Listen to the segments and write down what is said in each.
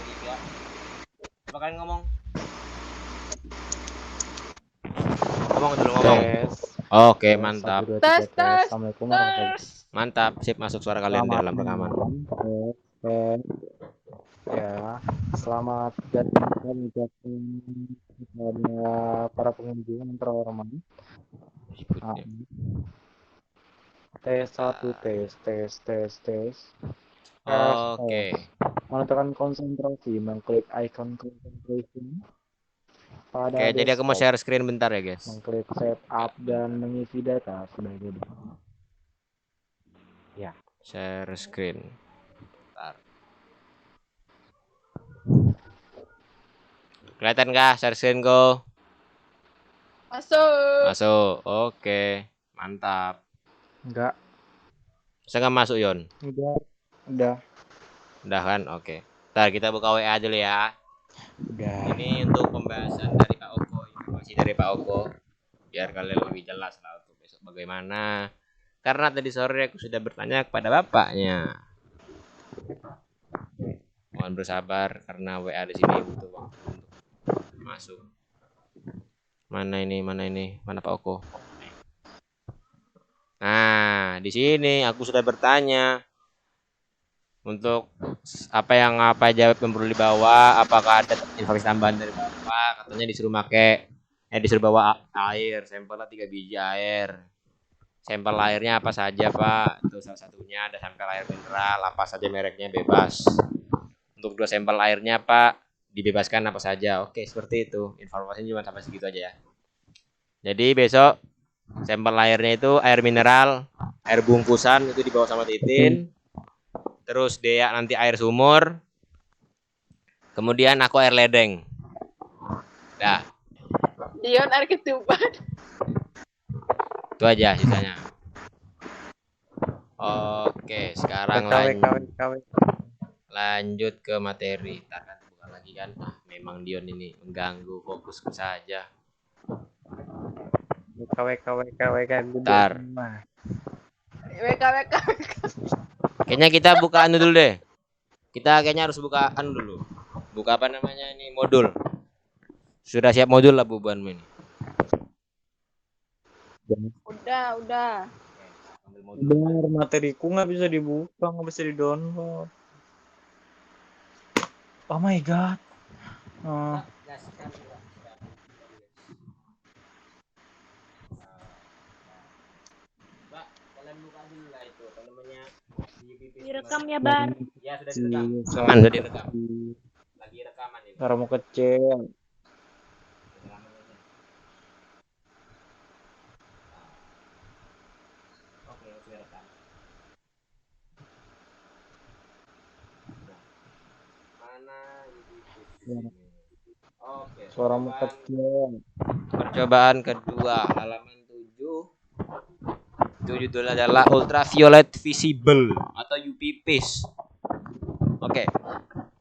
3. Coba kalian ngomong. Ngomong dulu ngomong. Tes. Oke, Tes, mantap. 1, 2, 3, Tes, tes. tes, Assalamualaikum warahmatullahi wabarakatuh. tes. Mantap, sip masuk suara kalian Selamat dalam rekaman. malam. Tes, tes. Ya, selamat datang kepada para pengunjung yang terhormat. Nah, tes 1, tes, tes, tes, tes. Oke. Menentukan konsentrasi, mengklik icon concentration pada Oke, jadi aku mau desktop, share screen bentar ya, guys. mengklik setup dan mengisi data sebagai berikut. Ya, Share screen. Bentar. Kelihatan kah share screen go? Masuk. Masuk. Oke. Mantap. enggak, Bisa nggak masuk, Yon? udah, Udah kan? Oke. Ntar kita buka WA dulu ya. udah. Ini untuk pembahasan dari Pak Oko, informasi dari Pak Oko, biar kalian lebih jelas lah untuk besok bagaimana. Karena tadi sore aku sudah bertanya kepada bapaknya. Mohon bersabar karena WA di sini butuh waktu untuk masuk. Mana ini? Mana Pak Oko? Nah, di sini aku sudah bertanya untuk apa jawab yang perlu dibawa, apakah ada informasi tambahan dari Bapak, katanya disuruh bawa air, sampelnya 3 biji air. Sampel airnya apa saja, Pak? Itu salah satunya ada sampel air mineral, apa saja mereknya bebas. Untuk 2 sampel airnya, Pak, dibebaskan apa saja. Oke, seperti itu. Informasinya cuma sampai segitu aja ya. Jadi besok sampel airnya itu air mineral, air bungkusan itu dibawa sama Titin. Terus Dea nanti air sumur. Kemudian aku air ledeng. Dah. Dion air ketuban. Itu aja sisanya. Oke, sekarang lanjut ke materi. Ntar kan buka lagi kan. Memang Dion ini mengganggu fokusku saja. Ntar. WK. Kayaknya kita buka anu dulu deh. Kita kayaknya harus buka anu dulu. Buka apa namanya ini modul. Sudah siap modul lah bubanmu ini. Udah. Benar, materiku nggak bisa dibuka, nggak bisa di-download. Oh my god. Mbak, kalian buka dulu lah itu apa namanya? Direkam ya, Bar. Ya, sudah direkam. Aman, sudah direkam. Lagi rekaman ini. Cara mau kecil. Oke, sudah rekam. Mana ini? Oke, Suaramu kecil. percobaan kedua halaman 7. Itu judulnya adalah ultraviolet visible atau UVPs. Oke.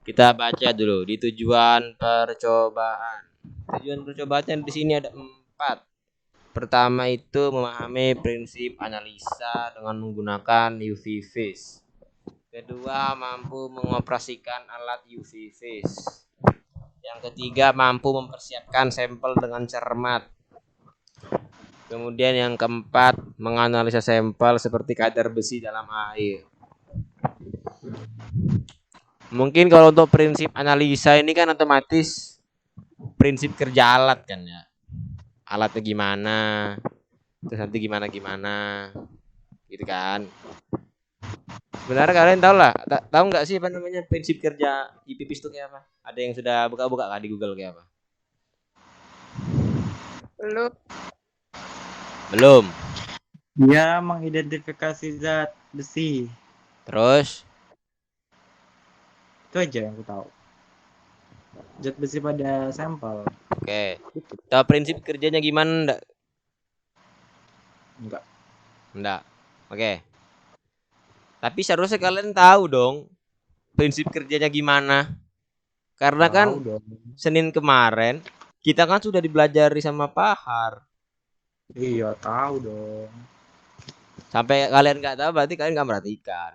Kita baca dulu di tujuan percobaan. Tujuan percobaan di sini ada 4. Pertama itu memahami prinsip analisa dengan menggunakan UV phase. Kedua, mampu mengoperasikan alat UV phase. Yang ketiga, mampu mempersiapkan sampel dengan cermat. Kemudian yang keempat, menganalisa sampel seperti kadar besi dalam air. Mungkin kalau untuk prinsip analisa ini kan otomatis prinsip kerja alat kan ya. Alatnya gimana, terus nanti gimana gitu kan. Sebenarnya kalian tahu lah, tahu nggak sih apa namanya prinsip kerja IPPIS itu kayak apa? Ada yang sudah buka-buka nggak di Google kayak apa? Belum. Dia mengidentifikasi zat besi. Terus? Itu aja yang aku tahu. Zat besi pada sampel. Oke. Tahu prinsip kerjanya gimana enggak? Enggak. Oke. Tapi seharusnya kalian tahu dong prinsip kerjanya gimana. Karena kan Senin kemarin kita kan sudah dibelajari sama Pak Har. Iya, tahu dong. Sampai kalian nggak tahu berarti kalian nggak perhatikan.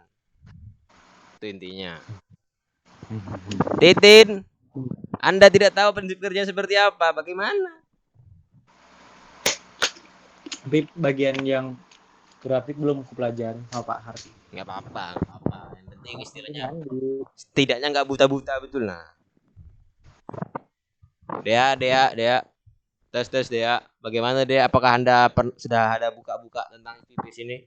Itu intinya. Titin, Anda tidak tahu prinsip kerja seperti apa? Bagaimana? Tapi bagian yang grafik belum kupelajari sama Pak Hardi. Nggak apa-apa, nggak apa-apa. Yang penting istilahnya Lanjut. setidaknya nggak buta-buta betul nah. Dea. Tes Dea. Bagaimana Dea? Apakah Anda sudah ada buka-buka tentang IPVS ini?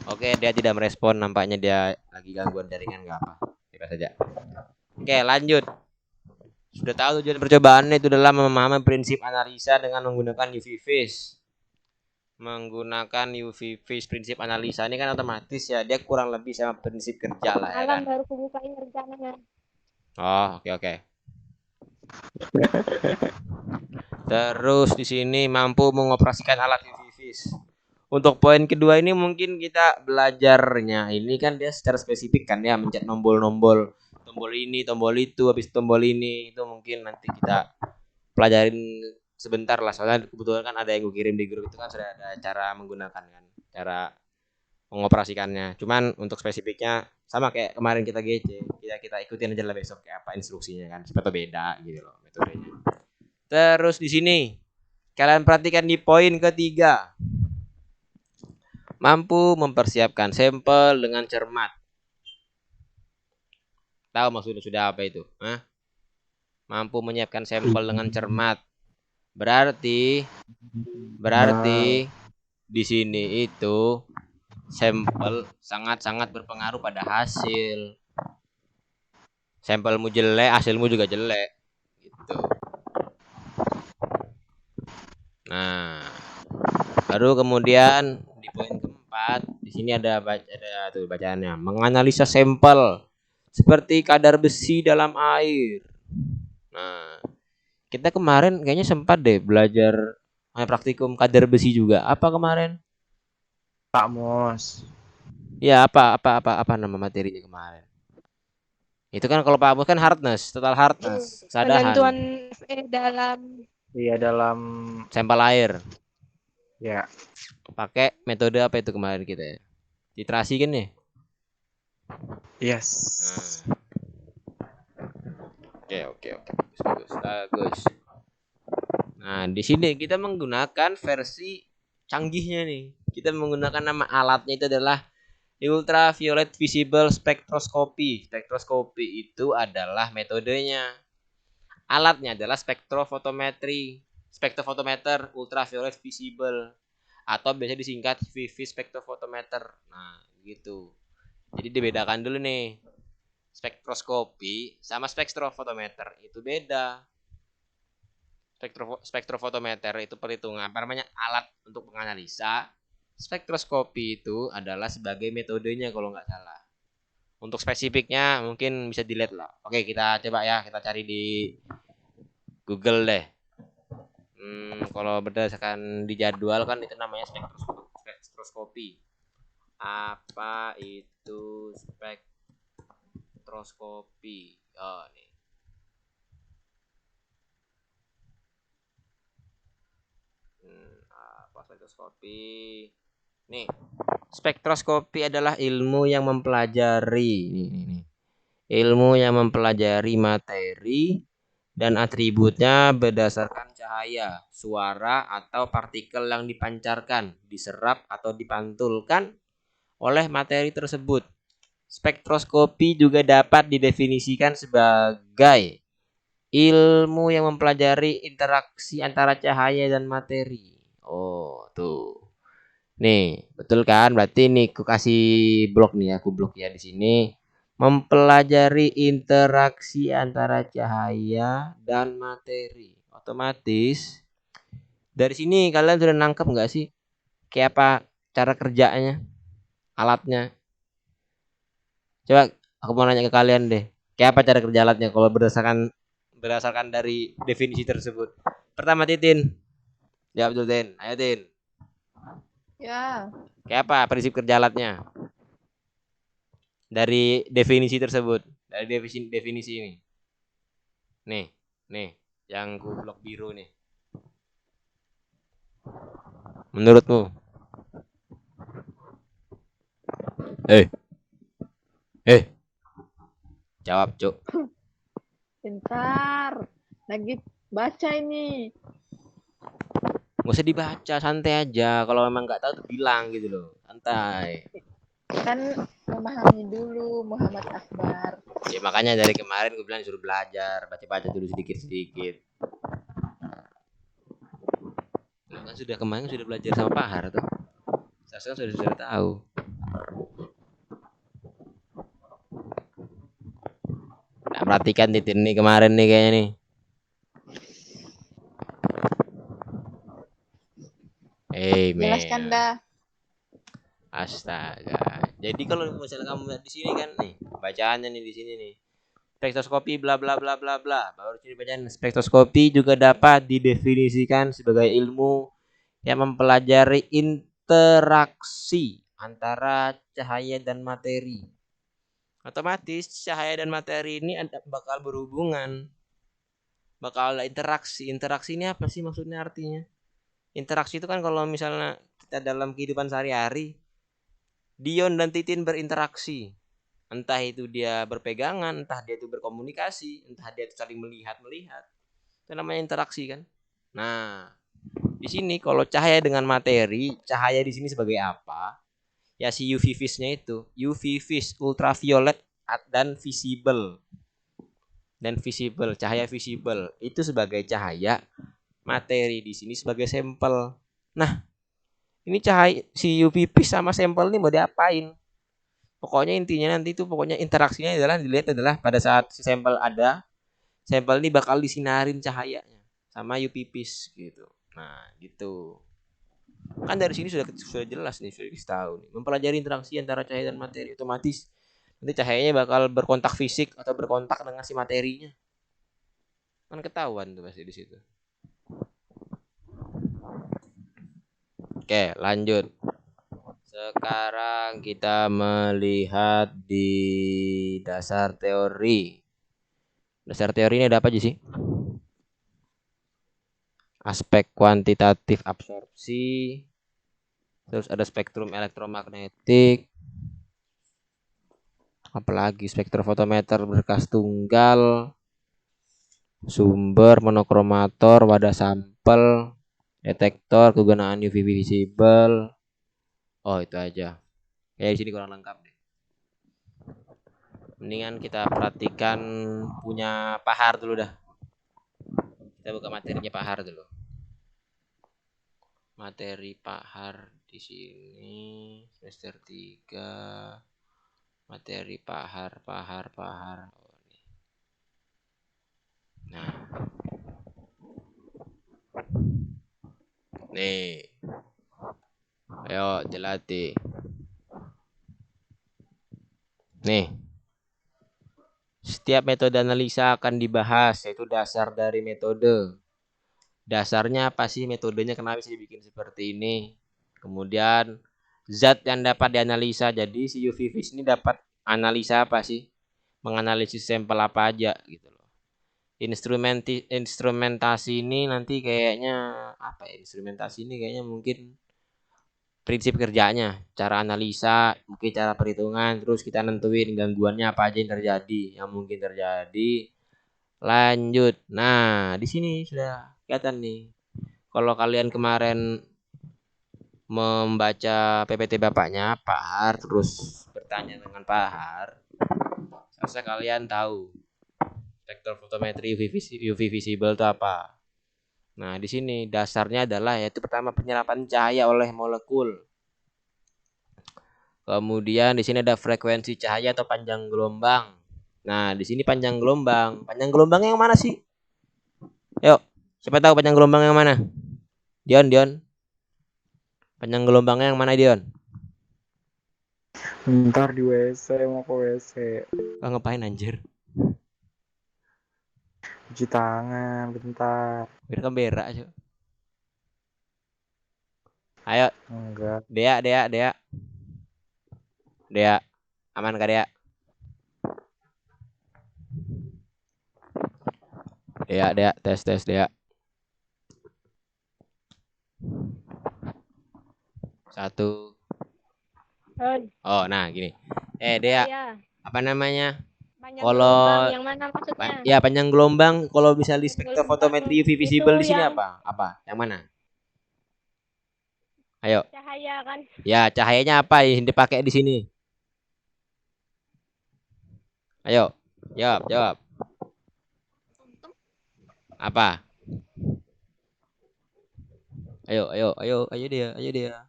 Oke, dia tidak merespon. Nampaknya dia lagi gangguan jaringan nggak apa. Kita saja. Oke, lanjut. Sudah tahu tujuan percobaannya itu adalah memahami prinsip analisa dengan menggunakan UV Fish. Menggunakan UV Fish prinsip analisa ini kan otomatis ya, dia kurang lebih sama prinsip kerja lah ya kan. Baru kubukain rencananya. Oh, oke. Terus di sini mampu mengoperasikan alat UV Fish. Untuk poin kedua ini mungkin kita belajarnya ini kan dia secara spesifik kan ya, mencet tombol ini, tombol itu, habis tombol ini itu mungkin nanti kita pelajarin sebentar lah, soalnya kebetulan kan ada yang gue kirim di grup itu kan sudah ada cara menggunakan kan, cara mengoperasikannya. Cuman untuk spesifiknya sama kayak kemarin kita GC, kita ikutin aja lah besok kayak apa instruksinya kan, supaya beda gitu loh metodenya. Terus di sini kalian perhatikan di poin ketiga, mampu mempersiapkan sampel dengan cermat. Tahu maksudnya sudah apa itu? Hah? Mampu menyiapkan sampel dengan cermat. Berarti di sini itu sampel sangat-sangat berpengaruh pada hasil. Sampelmu jelek, hasilmu juga jelek. Gitu. Nah, baru kemudian di poin keempat, di sini ada tuh bacaannya. Menganalisa sampel seperti kadar besi dalam air. Nah, kita kemarin kayaknya sempat deh belajar praktikum kadar besi juga. Apa kemarin? Pak Mos. Ya, apa nama materinya kemarin? Itu kan kalau Pak Bos kan hardness, total hardness, kesadahan. Penentuan dalam Iya dalam Sampel air. ya. Pakai metode apa itu kemarin kita ya? Titrasi kan ya? Yes. Oke. Bagus. Nah, di sini kita menggunakan versi canggihnya nih. Kita menggunakan nama alatnya itu adalah ultraviolet visible spectroscopy. Spektroskopi itu adalah metodenya. Alatnya adalah spektrofotometer ultraviolet visible atau biasa disingkat VV spektrofotometer. Nah, gitu. Jadi dibedakan dulu nih. Spektroskopi sama spektrofotometer itu beda. Spektrofotometer itu perhitungan apa namanya alat untuk menganalisa. Spektroskopi itu adalah sebagai metodenya kalau nggak salah. Untuk spesifiknya mungkin bisa dilihat lah. Oke, kita coba ya, kita cari di Google deh. Kalau berdasarkan di jadwal kan itu namanya spektroskopi. Apa itu spektroskopi? Oh, nih. Apa spektroskopi? Nih, spektroskopi adalah ilmu yang mempelajari ilmu yang mempelajari materi dan atributnya berdasarkan cahaya, suara, atau partikel yang dipancarkan, diserap, atau dipantulkan oleh materi tersebut. Spektroskopi juga dapat didefinisikan sebagai ilmu yang mempelajari interaksi antara cahaya dan materi. Oh, tuh. Nih, betul kan? Berarti nih aku kasih blok nih, aku blok ya di sini. Mempelajari interaksi antara cahaya dan materi. Otomatis dari sini kalian sudah nangkep nggak sih kayak apa cara kerjanya, alatnya? Coba aku mau nanya ke kalian deh. Kayak apa cara kerja alatnya kalau berdasarkan dari definisi tersebut? Pertama Titin. Jawab dulu Tin. Ayo Tin. ya Kayak apa prinsip kerja alatnya? Dari definisi tersebut, dari definisi ini. Nih, yang ku blok biru nih. Menurutmu? Eh, eh, jawab, Cuk. Bentar. Lagi baca ini. Nggak usah dibaca, santai aja. Kalau memang nggak tahu tuh bilang gitu loh, santai. Kan memahami dulu Muhammad Akbar. Ya makanya dari kemarin gue bilang suruh belajar, baca-baca dulu sedikit-sedikit. Lu kan sudah kemarin sudah belajar sama Pak Har tuh. Saya sudah tahu. Nah, perhatikan Titin nih kemarin nih kayaknya nih. Jelaskan Man. dah. Astaga. Jadi kalau misalnya kamu lihat di sini kan nih, bacaannya nih di sini nih. Spektroskopi bla bla bla bla bla. Baru sini bacaan spektroskopi juga dapat didefinisikan sebagai ilmu yang mempelajari interaksi antara cahaya dan materi. Otomatis cahaya dan materi ini bakal berhubungan, bakal ada interaksi. Interaksi ini apa sih maksudnya artinya? Interaksi itu kan kalau misalnya kita dalam kehidupan sehari-hari, Dion dan Titin berinteraksi. Entah itu dia berpegangan, entah dia itu berkomunikasi, entah dia itu saling melihat-melihat. Itu namanya interaksi kan. Nah, di sini kalau cahaya dengan materi, cahaya di sini sebagai apa? Ya si UV vis-nya itu, UV vis, ultraviolet dan visible. Dan visible, cahaya visible itu sebagai cahaya, materi di sini sebagai sampel. Nah, ini cahaya si UV vis sama sampel ini mau diapain? Pokoknya intinya nanti itu pokoknya interaksinya adalah dilihat adalah pada saat si sampel ada, sampel ini bakal disinarin cahayanya sama UV vis gitu. Nah, gitu. Kan dari sini sudah jelas nih, sudah tahu nih. Mempelajari interaksi antara cahaya dan materi, otomatis nanti cahayanya bakal berkontak fisik atau berkontak dengan si materinya. Kan ketahuan tuh pasti di situ. Oke, lanjut. Sekarang kita melihat di dasar teori. Dasar teori ini ada apa aja sih? Aspek kuantitatif absorpsi, terus ada spektrum elektromagnetik, apalagi spektrofotometer berkas tunggal, sumber, monokromator, wadah sampel, detektor, kegunaan UV visible. Oh, itu aja. Ya di sini kurang lengkap deh. Mendingan kita perhatikan punya Pak Har dulu dah. Kita buka materinya Pak Har dulu. Materi Pak Har di sini semester 3. Materi Pak Har. Oh, nih. Nah. Nih. Ayo dilatih. Nih. Setiap metode analisa akan dibahas, yaitu dasar dari metode. Dasarnya apa sih metodenya, kenapa bisa dibikin seperti ini? Kemudian zat yang dapat dianalisa. Jadi si UV vis ini dapat analisa apa sih? Menganalisis sampel apa aja gitu loh. Instrumentasi ini nanti kayaknya apa ya? Instrumentasi ini kayaknya mungkin prinsip kerjanya, cara analisa, mungkin cara perhitungan, terus kita nentuin gangguannya apa aja yang terjadi, yang mungkin terjadi. Lanjut. Nah, di sini sudah kelihatan nih. Kalau kalian kemarin membaca PPT bapaknya Pak Har, terus bertanya dengan Pak Har, seharusnya kalian tahu spektrofotometri UV visible itu apa. Nah, di sini dasarnya adalah yaitu pertama penyerapan cahaya oleh molekul. Kemudian di sini ada frekuensi cahaya atau panjang gelombang. Nah, di sini panjang gelombang. Panjang gelombangnya yang mana sih? Yuk, siapa tahu panjang gelombang yang mana? Dion. Panjang gelombangnya yang mana, Dion? Bentar di WC, mau ke WC. Oh, ngapain anjir? Cuci tangan, bentar. Biar kan berak aja. Ayo, Enggak. Dea. Dea, aman kah Dea? Dea, tes Dea. 1, Oh, nah gini. Dia Ya, apa namanya? panjang Kalau gelombang yang mana maksudnya? ya panjang gelombang, kalau bisa di Gelombang spektrofotometri UV itu visible di sini yang apa? Apa? Yang mana? Ayo. cahaya kan? Ya, cahayanya apa yang dipakai di sini? Ayo. Jawab, jawab. Apa? Ayo dia, ayo dia.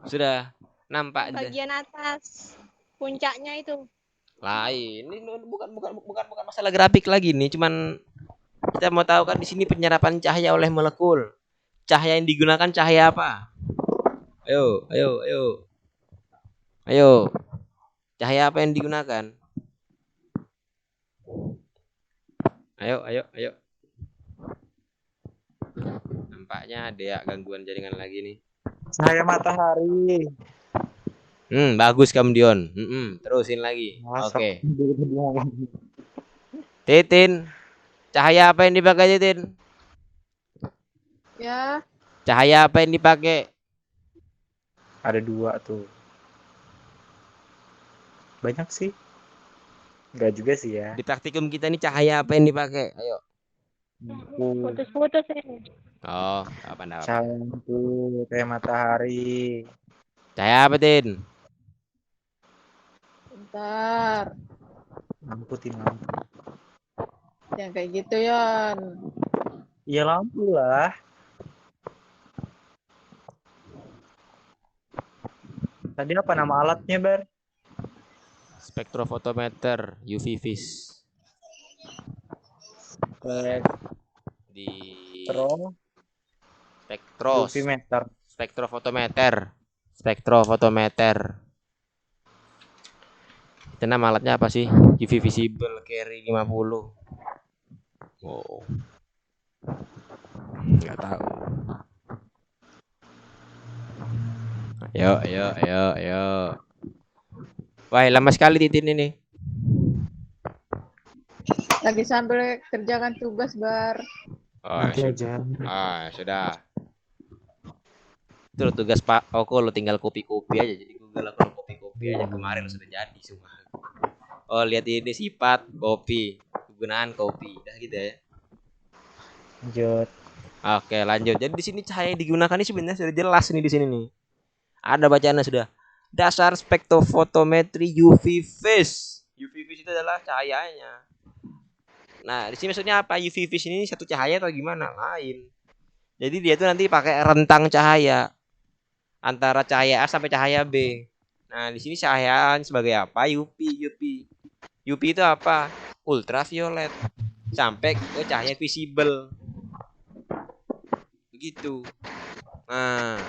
Sudah nampak Bagian atas puncaknya itu. lain. Ini bukan masalah grafik lagi nih, cuman kita mau tahu kan di sini penyerapan cahaya oleh molekul. Cahaya yang digunakan cahaya apa? Ayo. Ayo. Cahaya apa yang digunakan? Ayo. Nampaknya ada gangguan jaringan lagi nih. Cahaya matahari. Bagus kamu Dion. Terusin lagi. Oke. Titin. Cahaya apa yang dipakai Titin? Ya, Cahaya apa yang dipakai? Ada 2 tuh. Banyak sih. Enggak juga sih ya. Di praktikum kita ini cahaya apa yang dipakai? Ayo. Putus-putus ini. Oh, apa? Cahaya lampu kayak matahari. Cahaya apa, Tin? bentar. Lampu. Yang kayak gitu, Yon. Iya lampu lah. Tadi apa nama alatnya, Bar? Spektrofotometer UV vis. Di spektrofotometer. Itu nama alatnya apa sih? UV visible carry 50. Oh. Enggak tahu. Ayo. Wah, lama sekali Titin ini. Lagi sambil kerjakan tugas, Bar. Nanti aja. Sudah. Itu lo tugas Pak Oko, lo tinggal kopi-kopi aja. Jadi Google lo kopi-kopi aja. Kemarin lo sudah jadi semua. Oh, lihat ini sifat kopi, kegunaan kopi. Udah gitu ya. Lanjut. Oke, lanjut. Jadi di sini cahaya yang digunakan ini sebenarnya sudah jelas nih di sini nih. Ada bacaannya sudah. Dasar spektrofotometri UV vis. UV vis itu adalah cahayanya. Nah, di sini maksudnya apa? UV vis ini satu cahaya atau gimana? Lain. Jadi dia tuh nanti pakai rentang cahaya antara cahaya A sampai cahaya B. Nah, di sini cahaya sebagai apa? UV itu apa? Ultraviolet. Sampai ke cahaya visible. Begitu. Nah,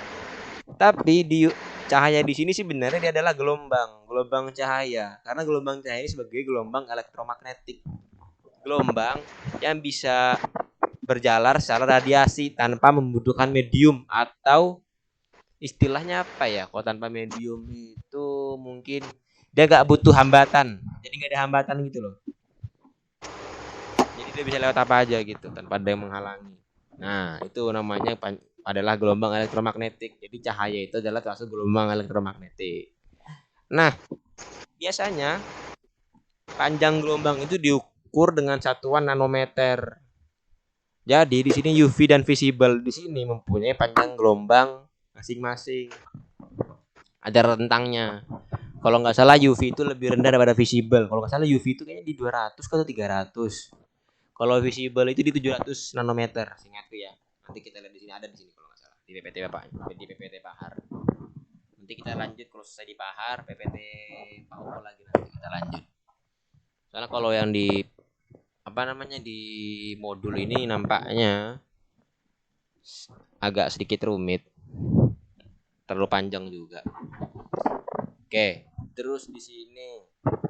tapi di cahaya di sini sih sebenarnya dia adalah gelombang cahaya. Karena gelombang cahaya ini sebagai gelombang elektromagnetik. Gelombang yang bisa berjalan secara radiasi tanpa membutuhkan medium, atau istilahnya apa ya? Kalau tanpa medium itu mungkin dia gak butuh hambatan. Jadi gak ada hambatan gitu loh. Jadi dia bisa lewat apa aja gitu tanpa ada yang menghalangi. Nah, itu namanya adalah gelombang elektromagnetik. Jadi cahaya itu adalah termasuk gelombang elektromagnetik. Nah, biasanya panjang gelombang itu diukur dengan satuan nanometer. Jadi di sini UV dan visible di sini mempunyai panjang gelombang masing-masing. Ada rentangnya. Kalau nggak salah UV itu lebih rendah daripada visible. Kalau nggak salah UV itu kayaknya di 200 atau 300. Kalau visible itu di 700 nanometer, seingatku ya. Nanti kita lihat di sini, ada di sini kalau nggak salah, di PPT Bapak, di PPT Bahar. Nanti kita lanjut kalau selesai di Bahar, PPT Pak Oko lagi nanti kita lanjut. Soalnya kalau yang di di modul ini nampaknya agak sedikit rumit, terlalu panjang juga. Oke, terus di sini.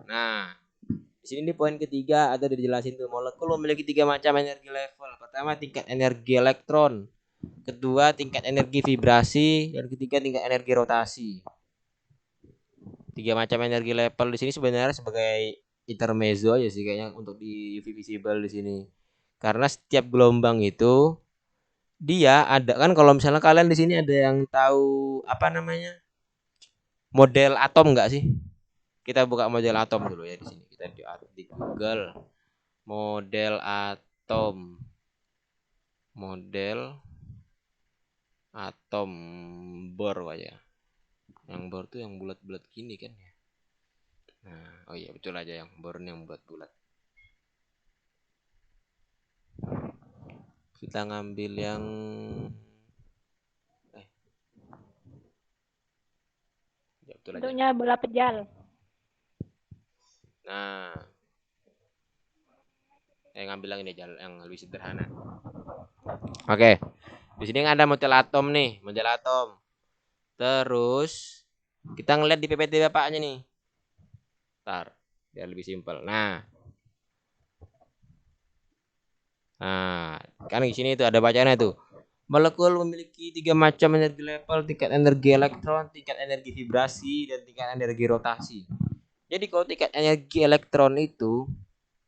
Nah, di sini di poin ketiga ada dijelasin tuh, molekul memiliki 3 macam energi level. Pertama, tingkat energi elektron. Kedua, tingkat energi vibrasi, dan ketiga tingkat energi rotasi. 3 macam energi level di sini sebenarnya sebagai intermezzo aja sih kayaknya untuk di UV visible di sini. Karena setiap gelombang itu dia ada kan, kalau misalnya kalian di sini ada yang tahu model atom nggak sih? Kita buka model atom dulu ya di sini. Kita di Google model atom. Model atom Bohr aja. Yang Bohr tuh yang bulat-bulat gini kan ya. Nah, oh iya betul aja yang Bohr yang bulat-bulat. Kita ngambil yang ya betul aja. Bentuknya bola pejal. Nah, ngambil yang ini yang lebih sederhana. Oke. Di sini ada model atom nih, model atom. Terus kita ngeliat di PPT bapaknya nih. Ntar, biar lebih simpel. Nah, kan di sini itu ada bacanya tuh. Molekul memiliki 3 macam energi level, tingkat energi elektron, tingkat energi vibrasi, dan tingkat energi rotasi. Jadi kalau tingkat energi elektron itu,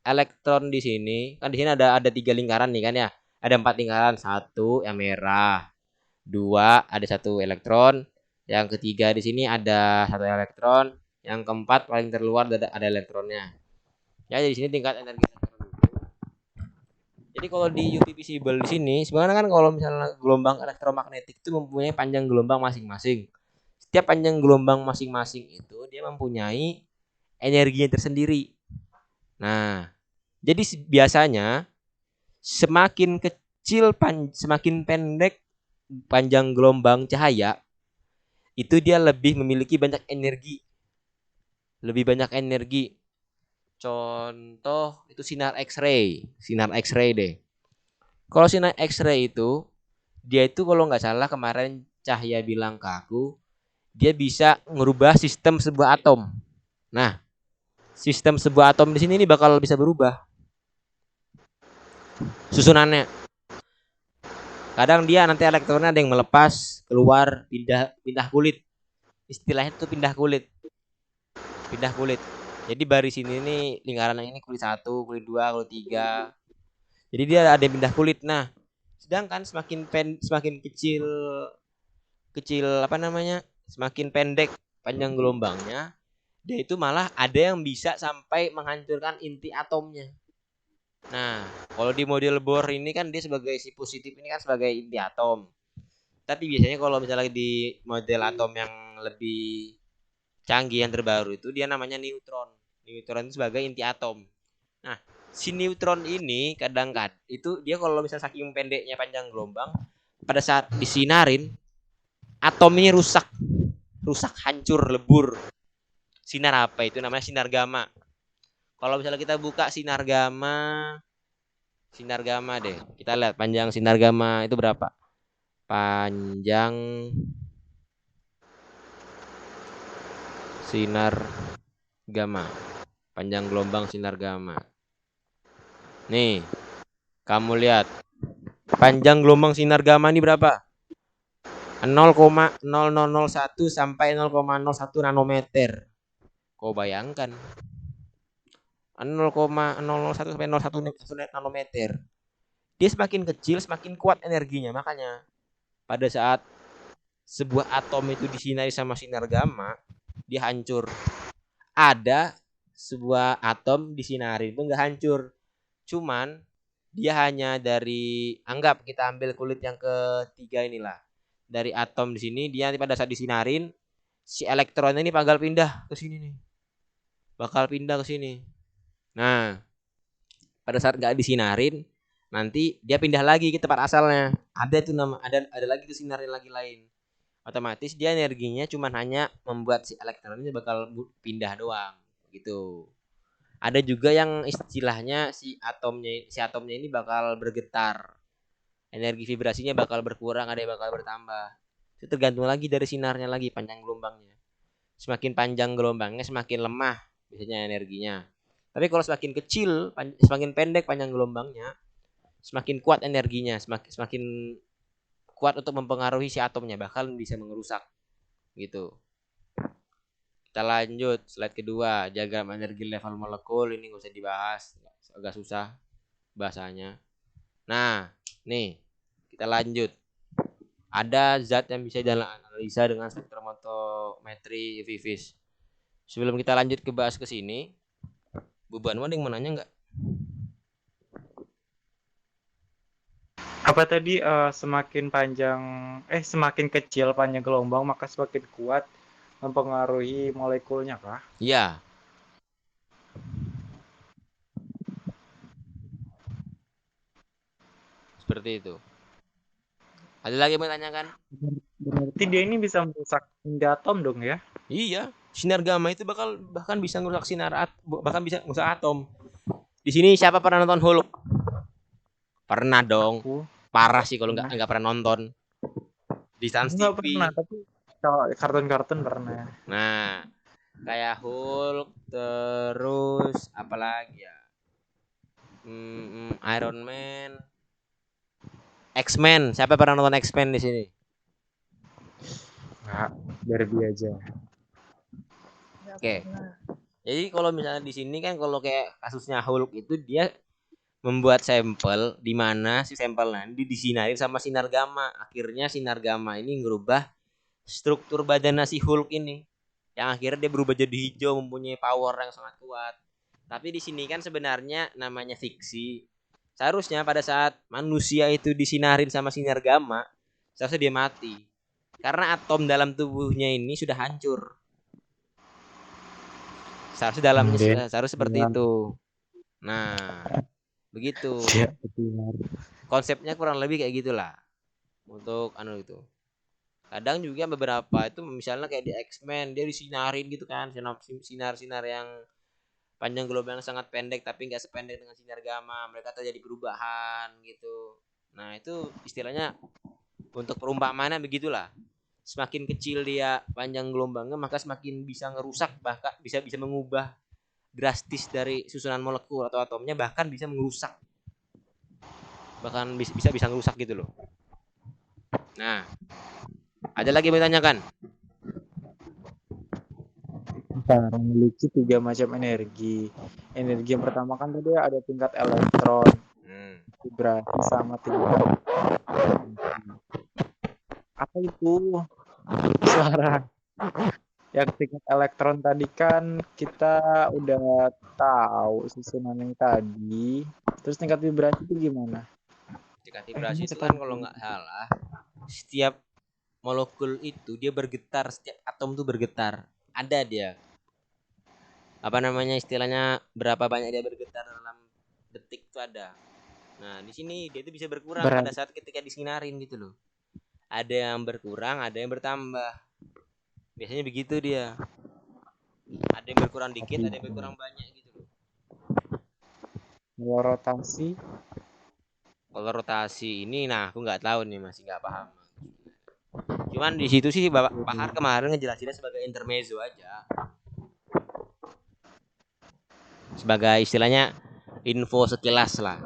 elektron di sini kan di sini ada 3 lingkaran nih kan ya. Ada 4 lingkaran, 1 yang merah, 2 ada 1 elektron, yang ketiga di sini ada 1 elektron, yang keempat paling terluar ada elektronnya. Ya di sini tingkat energi elektron. Jadi kalau di UV visible di sini sebenarnya kan kalau misalnya gelombang elektromagnetik itu mempunyai panjang gelombang masing-masing. Setiap panjang gelombang masing-masing itu dia mempunyai energinya tersendiri. Nah, jadi biasanya semakin kecil semakin pendek panjang gelombang cahaya itu dia lebih memiliki banyak energi. Lebih banyak energi. Contoh itu sinar X-ray deh. Kalau sinar X-ray itu dia itu kalau nggak salah kemarin Cahya bilang ke aku, dia bisa merubah sistem sebuah atom. Nah, sistem sebuah atom di sini ini bakal bisa berubah susunannya. Kadang dia nanti elektronnya ada yang melepas, keluar, pindah kulit. Istilahnya itu pindah kulit. Jadi baris ini lingkaran ini kulit 1, kulit 2, kulit 3. Jadi dia ada yang pindah kulit. Nah, sedangkan semakin kecil apa namanya? Semakin pendek panjang gelombangnya, dia itu malah ada yang bisa sampai menghancurkan inti atomnya. Nah, kalau di model Bohr ini kan dia sebagai si positif ini kan sebagai inti atom. Tapi biasanya kalau misalnya di model atom yang lebih canggih yang terbaru itu dia namanya neutron. Neutron itu sebagai inti atom. Nah, si neutron ini kadang-kadang itu dia kalau misalnya saking pendeknya panjang gelombang, pada saat disinarin atomnya rusak, hancur, lebur. Sinar apa itu? Namanya sinar gamma. Kalau misalnya kita buka sinar gamma deh, kita lihat panjang sinar gamma itu berapa? Panjang sinar gamma, panjang gelombang sinar gamma. Nih, kamu lihat panjang gelombang sinar gamma ini berapa? 0,0001 sampai 0,01 nanometer. Kau bayangkan 0,001 sampai 0,1 nanometer. Dia semakin kecil semakin kuat energinya. Makanya pada saat sebuah atom itu disinari sama sinar gamma, dia hancur. Ada sebuah atom disinari itu nggak hancur. Cuman dia hanya dari, anggap kita ambil kulit yang ketiga inilah. Dari atom di sini dia nanti pada saat disinarin si elektronnya ini bakal pindah ke sini nih. Nah, pada saat nggak disinarin nanti dia pindah lagi ke tempat asalnya. Ada tuh ada lagi tuh sinarin lagi lain. Otomatis dia energinya cuma hanya membuat si elektronnya bakal pindah doang gitu. Ada juga yang istilahnya si atomnya ini bakal bergetar. Energi vibrasinya bakal berkurang, ada yang bakal bertambah. Itu tergantung lagi dari sinarnya lagi, panjang gelombangnya. Semakin panjang gelombangnya semakin lemah biasanya energinya. Tapi kalau semakin kecil, semakin pendek panjang gelombangnya, semakin kuat energinya, semakin kuat untuk mempengaruhi si atomnya, bahkan bisa mengerusak gitu. Kita lanjut slide kedua, diagram energi level molekul. Ini nggak usah dibahas, agak susah bahasanya. Nah, nih kita lanjut. Ada zat yang bisa dianalisa dengan spektrometrometri UV vis. Sebelum kita lanjut ke bahas ke sini, beban ada yang mau nanya nggak? Apa tadi semakin kecil panjang gelombang maka semakin kuat mempengaruhi molekulnya kah? Iya, seperti itu. Ada lagi yang mau tanyakan? Berarti dia ini bisa merusak hingga atom dong ya? Iya, sinar gamma itu bahkan bisa merusak bahkan bisa merusak atom. Di sini siapa pernah nonton Hulk? Pernah dong. Aku Parah sih kalau nggak pernah nonton di Trans nggak TV. pernah, tapi kalau kartun-kartun pernah. Nah, kayak Hulk, terus apalagi ya? Iron Man, X-Men. Siapa pernah nonton X-Men di sini? Nggak, Barbie aja. Nggak Oke. pernah. Jadi kalau misalnya di sini kan kalau kayak kasusnya Hulk itu dia membuat sampel di mana si sampel nanti disinarin sama sinar gamma. Akhirnya sinar gamma ini ngerubah struktur badan si Hulk ini. Yang akhirnya dia berubah jadi hijau, mempunyai power yang sangat kuat. Tapi di sini kan sebenarnya namanya fiksi. Seharusnya pada saat manusia itu disinarin sama sinar gamma, seharusnya dia mati. Karena atom dalam tubuhnya ini sudah hancur. Seharusnya dalamnya seharusnya seperti itu. Nah, begitu. Konsepnya kurang lebih kayak gitulah. Untuk itu. Kadang juga beberapa itu misalnya kayak di X-Men dia disinarin gitu kan, sinar-sinar yang panjang gelombang yang sangat pendek tapi nggak sependek dengan sinar gamma, mereka terjadi perubahan gitu. Nah itu istilahnya untuk perumpamaan begitulah. Semakin kecil dia panjang gelombangnya maka semakin bisa ngerusak, bahkan bisa mengubah drastis dari susunan molekul atau atomnya, bahkan bisa merusak, bahkan bisa ngerusak gitu loh. Nah, ada lagi yang ditanyakan? Kita memiliki 3 macam energi. Energi yang pertama kan tadi ada tingkat elektron, vibrasi sama tingkat. Apa itu? Suara. Yang tingkat elektron tadi kan kita udah tahu susunan yang tadi. Terus tingkat vibrasi itu gimana? Tingkat vibrasi itu kan kalau nggak salah setiap molekul itu dia bergetar, setiap atom tuh bergetar. Ada dia apa namanya istilahnya berapa banyak dia bergetar dalam detik itu ada. Nah di sini dia itu bisa berkurang pada saat ketika disinarin gitu loh. Ada yang berkurang, ada yang bertambah. Biasanya begitu dia. Ada yang berkurang dikit, ada yang berkurang banyak gitu loh. Kalau rotasi? Kalau rotasi ini, nah aku nggak tahu nih, masih nggak paham. Cuman di situ sih Pak Har kemarin ngejelasinnya sebagai intermezzo aja. Sebagai istilahnya info sekilas lah.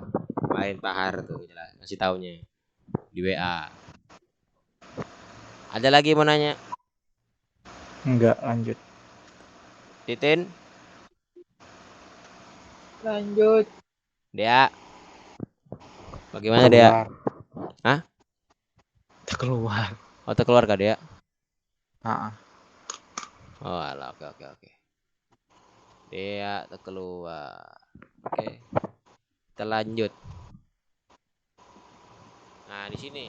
Main Pak Har tuh ngasih taunya di WA. Ada lagi mau nanya? Enggak, lanjut. Titin? Lanjut. Dea? Bagaimana Dea? Hah? Keluar. Oh, keluar kah Dea? Oh, alah, oke. Dea keluar. Oke. Kita lanjut. Nah, di sini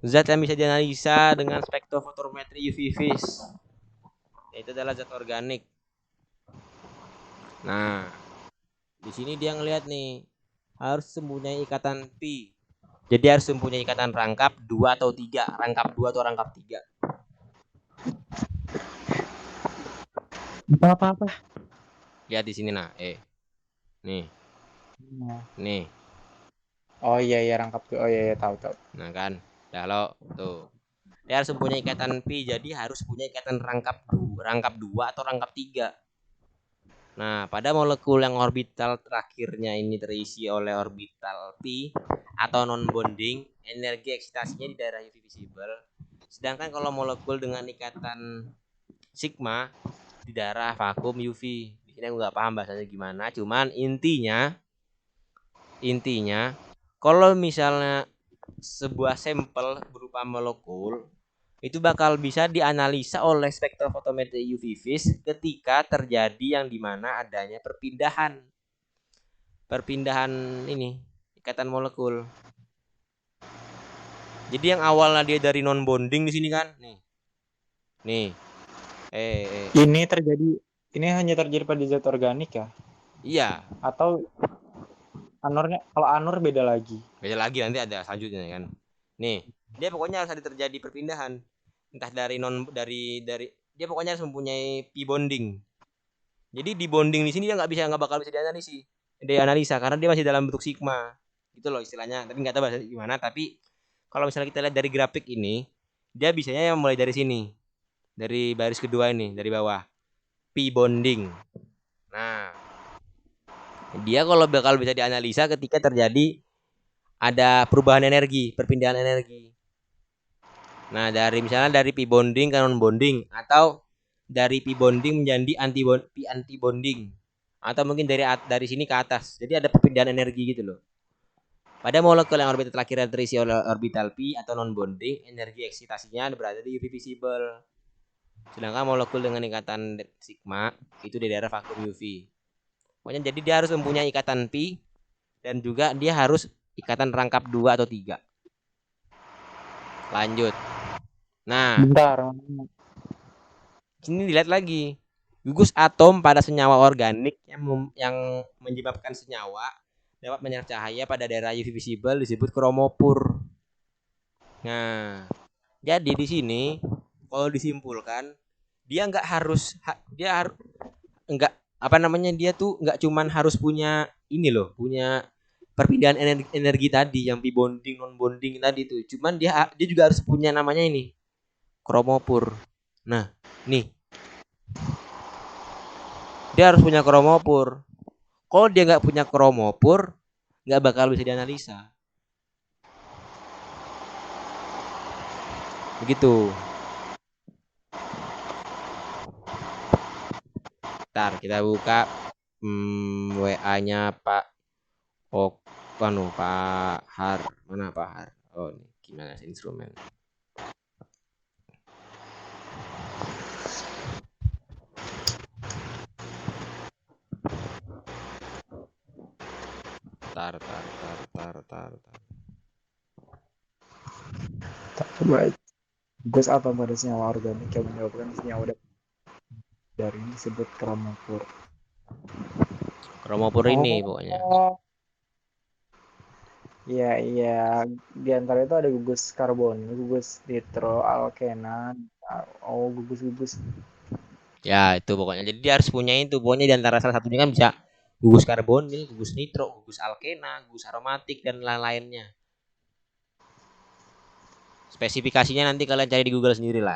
zat yang bisa dianalisa dengan spektrofotometri UV vis yaitu adalah zat organik. Nah, di sini dia ngelihat nih harus mempunyai ikatan pi. Jadi harus mempunyai ikatan rangkap 2 atau 3, rangkap 2 atau rangkap 3. Apa? Lihat di sini nah, nih. Nih. Oh iya rangkap tuh. Oh iya tahu. Nah kan, kalau tuh dia harus mempunyai ikatan pi, jadi harus punya ikatan rangkap 2 atau rangkap 3. Nah, pada molekul yang orbital terakhirnya ini terisi oleh orbital pi atau non bonding, energi eksitasinya di daerah UV visible. Sedangkan kalau molekul dengan ikatan sigma di daerah vakum UV. Di sini aku nggak paham bahasanya gimana, cuman intinya kalau misalnya sebuah sampel berupa molekul itu bakal bisa dianalisa oleh spektrofotometri UV vis ketika terjadi yang dimana adanya perpindahan ini ikatan molekul. Jadi yang awalnya dia dari non bonding di sini kan, nih, Ini hanya terjadi pada zat organik ya? iya, Atau anornya, kalau anor beda lagi. beda lagi nanti ada selanjutnya kan. Nih, dia pokoknya harus ada terjadi perpindahan, entah dari dia pokoknya harus mempunyai pi bonding. Jadi di bonding di sini dia nggak bakal bisa dianalisa karena dia masih dalam bentuk sigma, gitu loh istilahnya. Tapi nggak tahu bahasa gimana. Tapi kalau misalnya kita lihat dari grafik ini, dia bisanya mulai dari sini, dari baris kedua ini, dari bawah, pi bonding. Nah, dia kalau bakal bisa dianalisa ketika terjadi ada perubahan energi, perpindahan energi. Nah, misalnya dari pi bonding ke non bonding atau dari pi bonding menjadi anti bonding atau mungkin dari sini ke atas. Jadi ada perpindahan energi gitu loh. Pada molekul yang orbital terakhir terisi oleh orbital pi atau non bonding, energi eksitasinya berada di UV visible. Sedangkan molekul dengan ikatan sigma itu di daerah vakum UV. Pokoknya jadi dia harus mempunyai ikatan pi dan juga dia harus ikatan rangkap 2 atau 3. Lanjut. Nah, Bentar. sini dilihat lagi. Gugus atom pada senyawa organik yang menyebabkan senyawa dapat menyerap cahaya pada daerah UV visible disebut kromopur. Nah, jadi di sini kalau disimpulkan dia dia tuh nggak cuman harus punya ini loh, punya perpindahan energi tadi yang pi bonding non bonding tadi tuh. Cuman dia juga harus punya namanya ini kromopur. Nah, nih dia harus punya kromopur. Kalau dia nggak punya kromopur, nggak bakal bisa dianalisa. Begitu. Ntar kita buka WA-nya Pak Pak Har. Mana Pak Har? Oh, ini gimana instrumen? Tar. Coba gugus apa pada senyawa organik yang menyebabkan senyawa dari ini disebut kromopur. Kromopur ini pokoknya. Iya. Di antara itu ada gugus karbon, gugus nitroalkena, gugus. Ya, itu pokoknya. Jadi dia harus punya itu. Pokoknya di antara salah satunya kan bisa gugus karbonil, gugus nitro, gugus alkena, gugus aromatik dan lain-lainnya. Spesifikasinya nanti kalian cari di Google sendiri lah.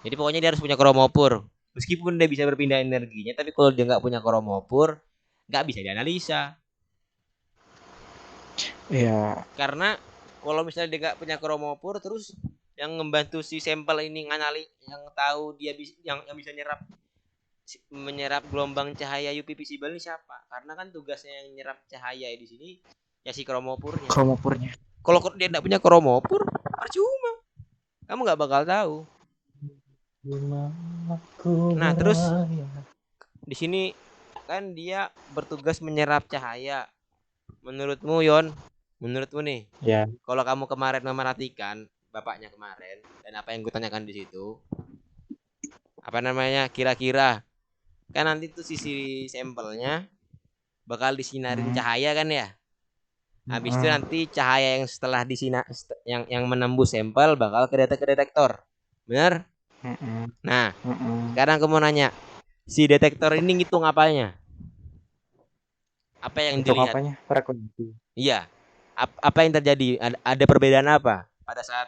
Jadi pokoknya dia harus punya kromopur. Meskipun dia bisa berpindah energinya, tapi kalau dia nggak punya kromopur, nggak bisa dianalisa. Iya. Karena kalau misalnya dia nggak punya kromopur, terus yang membantu si sampel ini yang tahu dia yang bisa menyerap gelombang cahaya UV visible ini siapa? Karena kan tugasnya yang menyerap cahaya di sini ya si kromopurnya. Kalau dia nggak punya kromopur, percuma. Kamu nggak bakal tahu. Nah, terus di sini kan dia bertugas menyerap cahaya. Menurutmu Yon, menurutmu nih, Ya. kalau kamu kemarin memerhatikan bapaknya kemarin dan apa yang gue tanyakan di situ, apa namanya, kira-kira kan nanti tuh sisi sampelnya bakal disinarin cahaya kan ya. Habis itu nanti cahaya yang setelah yang menembus sampel bakal ke detektor. Bener? Nah, sekarang aku mau nanya, si detektor ini ngitung apanya? Apa yang dilihat? Apanya? Frekuensi. Iya. Apa yang terjadi? Ada perbedaan apa pada saat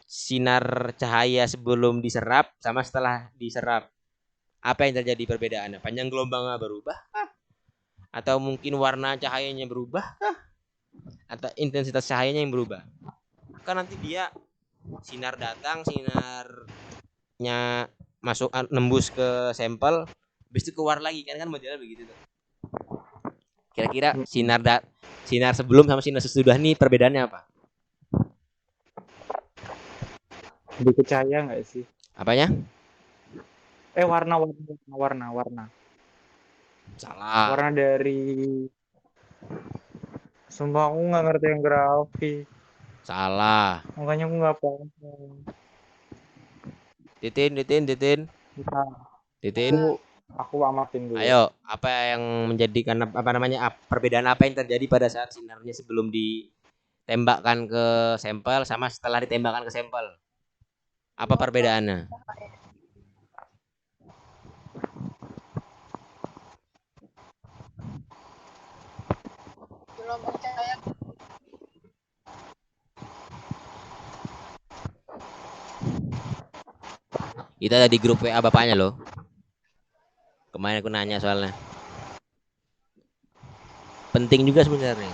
sinar cahaya sebelum diserap sama setelah diserap? Apa yang terjadi perbedaannya? Panjang gelombangnya berubah? Atau mungkin warna cahayanya berubah? Atau intensitas cahayanya yang berubah? Kan nanti dia sinar datang, sinarnya masuk nembus ke sampel, habis itu keluar lagi kan modelnya begitu tuh. Kira-kira Sinar sebelum sama sinar sesudah nih perbedaannya apa? Lebih ke cahaya nggak sih? Apanya? Warna. Salah. Warna dari. Sumpah aku nggak ngerti yang grafis. Salah. Makanya aku nggak paham. Titin. Bentar, Titin. aku amatin dulu. Ayo, apa yang menjadikan apa namanya perbedaan apa yang terjadi pada saat sinarnya sebelum ditembakkan ke sampel sama setelah ditembakkan ke sampel? Apa perbedaannya? Gelombang cahaya Itu ada di grup WA bapaknya loh. Kemarin aku nanya soalnya. Penting juga sebenarnya.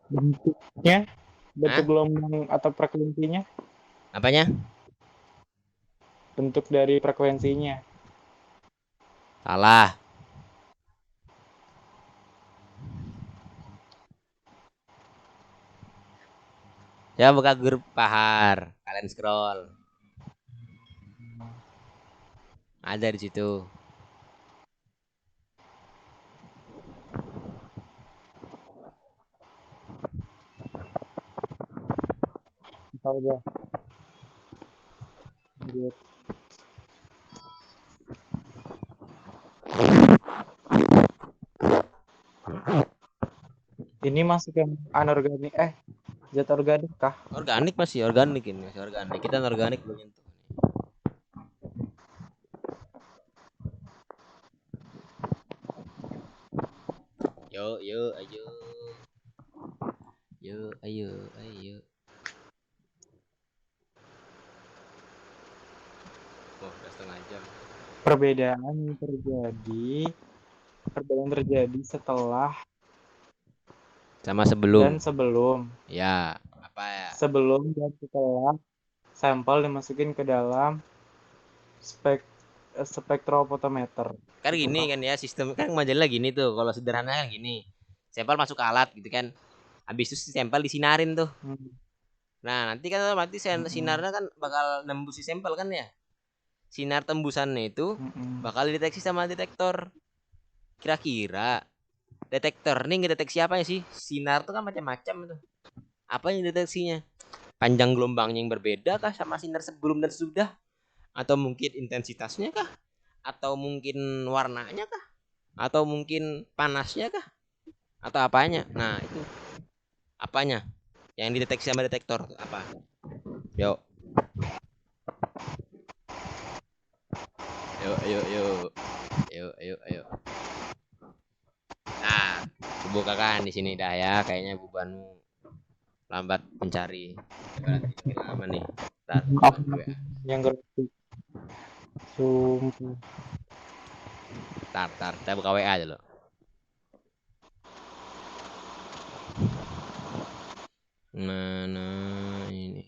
Bentuknya, bentuk Hah? gelombang atau frekuensinya, Apanya? bentuk dari frekuensinya. Salah. Ya buka grup Pahar. Kalian scroll. Ada di situ. Tahu aja. Gitu. Ini masuk yang anorganik, zat organik kah? Organik masih organik ini, masih organik. Kita organik belum nyentuh. Yo, ayo. Yo, ayo. Oh, udah setengah jam. Perbedaan terjadi setelah Sama dan sebelum. sebelum. Ya, apa ya? Sebelum dan setelah sampel dimasukin ke dalam spektrofotometer. Kan Gitu gini kah? kan ya, sistem kan majalah gini tuh. Kalau sederhana kan gini. Sampel masuk ke alat gitu kan. Habis itu si sampel disinarin tuh. Hmm. Nah, nanti kan otomatis sinarnya kan bakal nembus si sampel kan ya. Sinar tembusannya itu bakal dideteksi sama detektor. Kira-kira detektor ini ngedeteksi apa ya sih? Sinar tuh kan macam-macam tuh. Apa yang deteksinya? Panjang gelombangnya yang berbeda kah sama sinar sebelum dan sesudah? Atau mungkin intensitasnya kah? Atau mungkin warnanya kah? Atau mungkin panasnya kah? Atau apanya? Nah, itu apanya? Yang dideteksi sama detektor apa? Yuk. Yuk. Nah, bukakan di sini dah ya. Kayaknya bebanmu lambat mencari. Berarti makin lama nih. Ntar, Yang grafik. Sumpah. Tar. Kita buka WA dulu. Mana ini?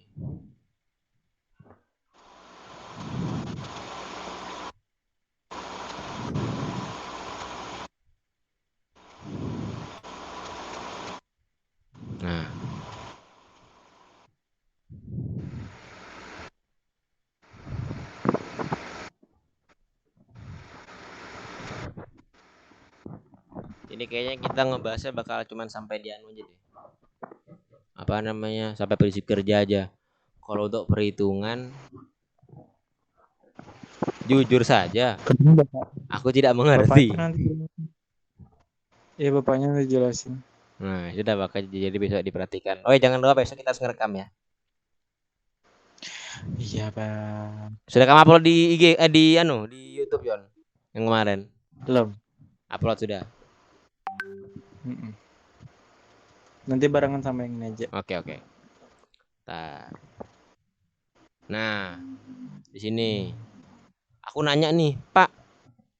Nah. Ini kayaknya kita ngebahasnya bakal cuman sampai di anu aja deh. Apa namanya? Sampai prinsip kerja aja. Kalau untuk perhitungan jujur saja, aku tidak mengerti. Bapaknya nanti ya bapaknya nanti jelasin. Nah, sudah bakal jadi besok diperhatikan. Oh, jangan lupa besok kita harus ngerekam ya. Iya, Bang. Sudah kamu upload di IG di YouTube Yon yang kemarin. Belum. Upload sudah. Nanti barengan sama yang ini aja. Oke. Nah, di sini aku nanya nih, Pak.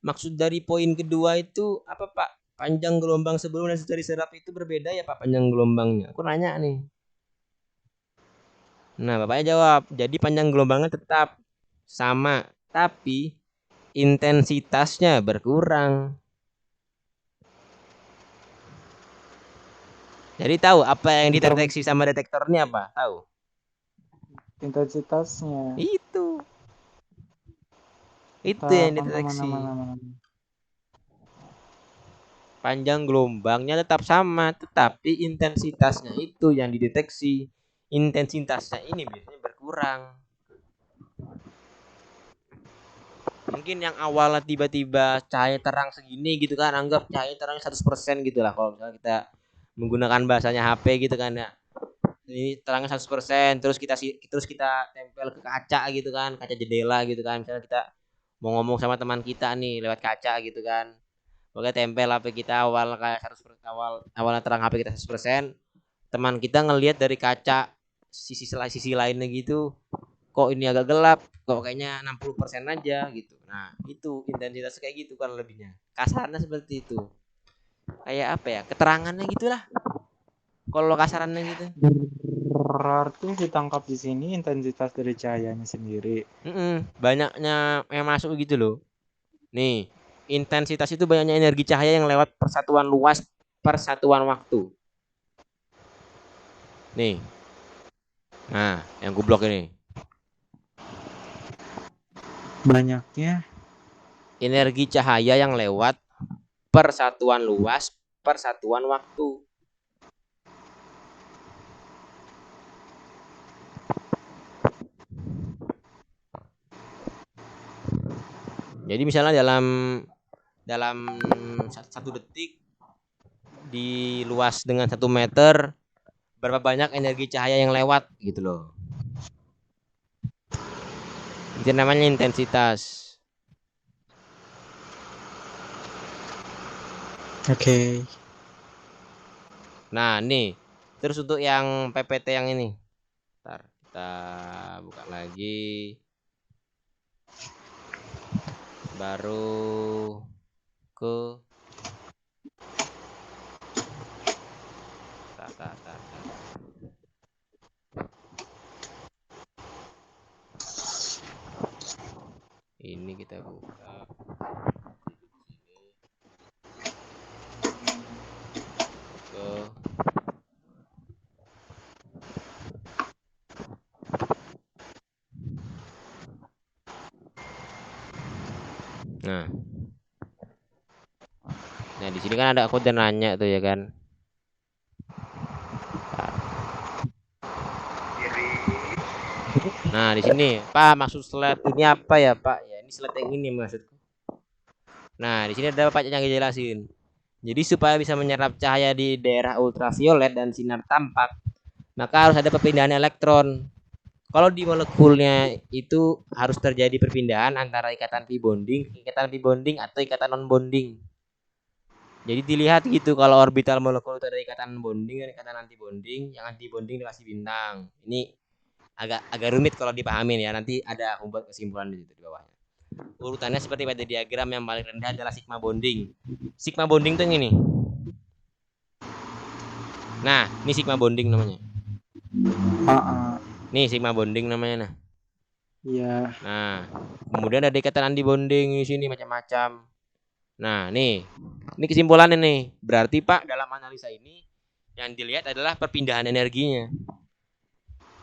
Maksud dari poin kedua itu apa, Pak? Panjang gelombang sebelum dan sesudah diserap itu berbeda ya, Pak, panjang gelombangnya. Aku nanya nih. Nah, Bapaknya jawab, jadi panjang gelombangnya tetap sama, tapi intensitasnya berkurang. Jadi tahu apa yang Ntar dideteksi sama detektor ini apa? Tahu? intensitasnya. Itu Kita yang mana dideteksi. mana. Panjang gelombangnya tetap sama, tetapi intensitasnya itu yang dideteksi. Intensitasnya ini biasanya berkurang. Mungkin yang awalnya tiba-tiba cahaya terang segini gitu kan, anggap cahaya terang 100% gitu lah kalau misalnya kita menggunakan bahasanya HP gitu kan ya. Ini terangnya 100%, terus kita tempel ke kaca gitu kan, kaca jendela gitu kan. Misalnya kita mau ngomong sama teman kita nih lewat kaca gitu kan. Pokoknya tempel HP kita awal kayak 100% awalnya terang HP kita 100%, teman kita ngelihat dari kaca sisi lainnya gitu, kok ini agak gelap, kok kayaknya 60% aja gitu. Nah, itu intensitas kayak gitu kan lebihnya. Kasarnya seperti itu. Kayak apa ya? Keterangannya gitulah. Kalau kasarannya gitu. Berarti ditangkap di sini intensitas dari cahayanya sendiri. Banyaknya yang masuk gitu loh. Nih, intensitas itu banyaknya energi cahaya yang lewat persatuan luas persatuan waktu. Nih. Nah, yang goblok ini. Banyaknya Energi cahaya yang lewat persatuan luas persatuan waktu. Jadi misalnya dalam 1 detik di luas dengan 1 meter, berapa banyak energi cahaya yang lewat gitu loh. Itu namanya intensitas. Oke. Nah, nih. Terus untuk yang PPT yang ini. Ntar kita buka lagi. Baru ke ini kita buka. Ke Nah, di sini kan ada kode nanya tuh ya kan. Nah, di sini, Pak, maksud slide ini apa ya, Pak? Ya, ini slide yang ini maksudku. Nah, di sini ada Pak yang ngejelasin. Jadi supaya bisa menyerap cahaya di daerah ultraviolet dan sinar tampak, maka harus ada perpindahan elektron. Kalau di molekulnya itu harus terjadi perpindahan antara ikatan pi bonding atau ikatan non bonding. Jadi dilihat gitu kalau orbital molekul itu ada ikatan bonding dan ikatan anti bonding, yang anti bonding dikasih bintang. Ini agak rumit kalau dipahamin ya. Nanti ada aku buat kesimpulan di situ di bawahnya. Urutannya seperti pada diagram, yang paling rendah adalah sigma bonding. Sigma bonding tuh yang ini. Nah, ini sigma bonding namanya. Nih sigma bonding namanya nah. Iya. Nah, kemudian ada ikatan anti bonding di sini macam-macam. Nah, ini kesimpulannya nih. Berarti Pak, dalam analisa ini yang dilihat adalah perpindahan energinya.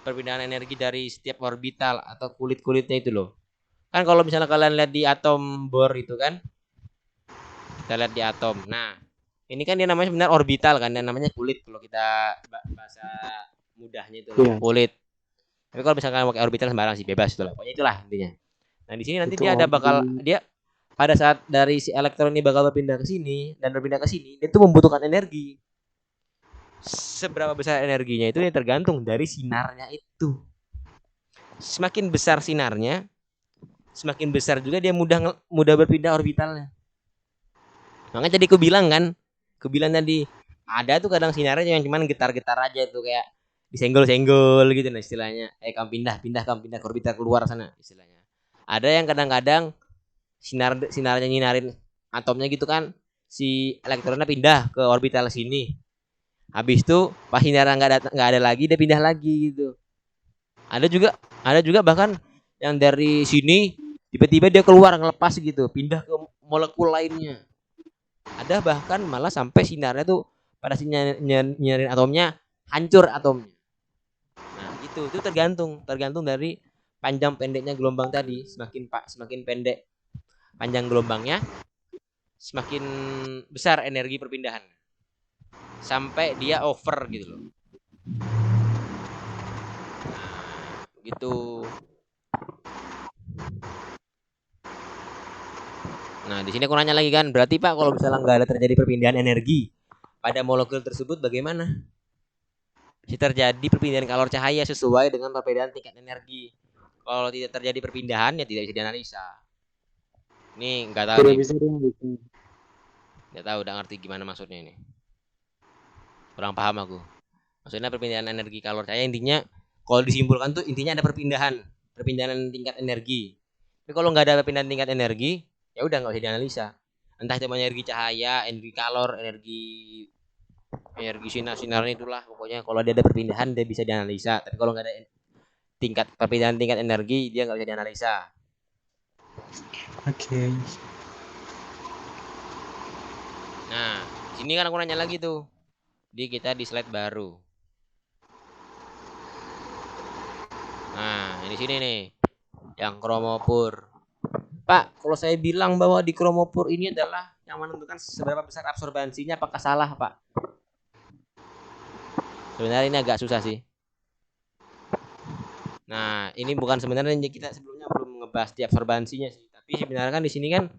Perpindahan energi dari setiap orbital atau kulit-kulitnya itu loh. Kan kalau misalnya kalian lihat di atom Bohr itu kan, kita lihat di atom. Nah, ini kan dia namanya sebenarnya orbital kan, dan namanya kulit kalau kita bahasa mudahnya itu loh, kulit. Tapi kalau misalkan pakai orbital sembarang sih, bebas itu lah. Pokoknya itulah intinya. Nah, di sini nanti dia ada dia pada saat dari si elektron ini bakal berpindah ke sini dan berpindah ke sini, dia tuh membutuhkan energi. Seberapa besar energinya itu tergantung dari sinarnya itu. Semakin besar sinarnya, semakin besar juga dia mudah berpindah orbitalnya. Makanya tadi aku bilang tadi ada tuh kadang sinarnya yang cuman getar-getar aja tuh, kayak disenggol-senggol gitu nah istilahnya. Kamu pindah ke orbital keluar sana istilahnya. Ada yang kadang-kadang sinarnya nyinarin atomnya gitu kan, si elektronnya pindah ke orbital sini. Habis itu pas sinarnya nggak ada lagi, dia pindah lagi gitu. Ada juga bahkan yang dari sini tiba-tiba dia keluar ngelepas gitu, pindah ke molekul lainnya. Ada bahkan malah sampai sinarnya tuh pada si nyaring atomnya hancur atomnya. Nah, itu tergantung dari panjang pendeknya gelombang tadi. Semakin pendek panjang gelombangnya, semakin besar energi perpindahan. Sampai dia over gitu loh. Nah, gitu. Nah, di sini aku nanya lagi kan, berarti Pak kalau misalnya nggak ada terjadi perpindahan energi pada molekul tersebut bagaimana? Bisa terjadi perpindahan kalor cahaya sesuai dengan perbedaan tingkat energi. Kalau tidak terjadi perpindahan ya tidak bisa dianalisa. Ini nggak tahu Tidak nih, bisa dianalisa. nggak tahu, udah ngerti gimana maksudnya ini. Kurang paham aku. Maksudnya perpindahan energi kalor cahaya intinya kalau disimpulkan tuh intinya ada perpindahan tingkat energi. Tapi kalau nggak ada perpindahan tingkat energi, ya udah nggak usah dianalisa. Entah itu energi cahaya, energi kalor, energi sinar itulah pokoknya kalau dia ada perpindahan dia bisa dianalisa. Tapi kalau nggak ada perpindahan tingkat energi dia nggak bisa dianalisa. Oke. Nah, sini kan aku nanya lagi tuh. Kita di slide baru. Nah, ini sini nih. Yang kromopur. Pak, kalau saya bilang bahwa di kromopur ini adalah yang menentukan seberapa besar absorbansinya, apakah salah, Pak? Sebenarnya ini agak susah sih. Nah, ini bukan sebenarnya kita sebelumnya belum ngebahas di absorbansinya sih. Tapi sebenarnya kan di sini kan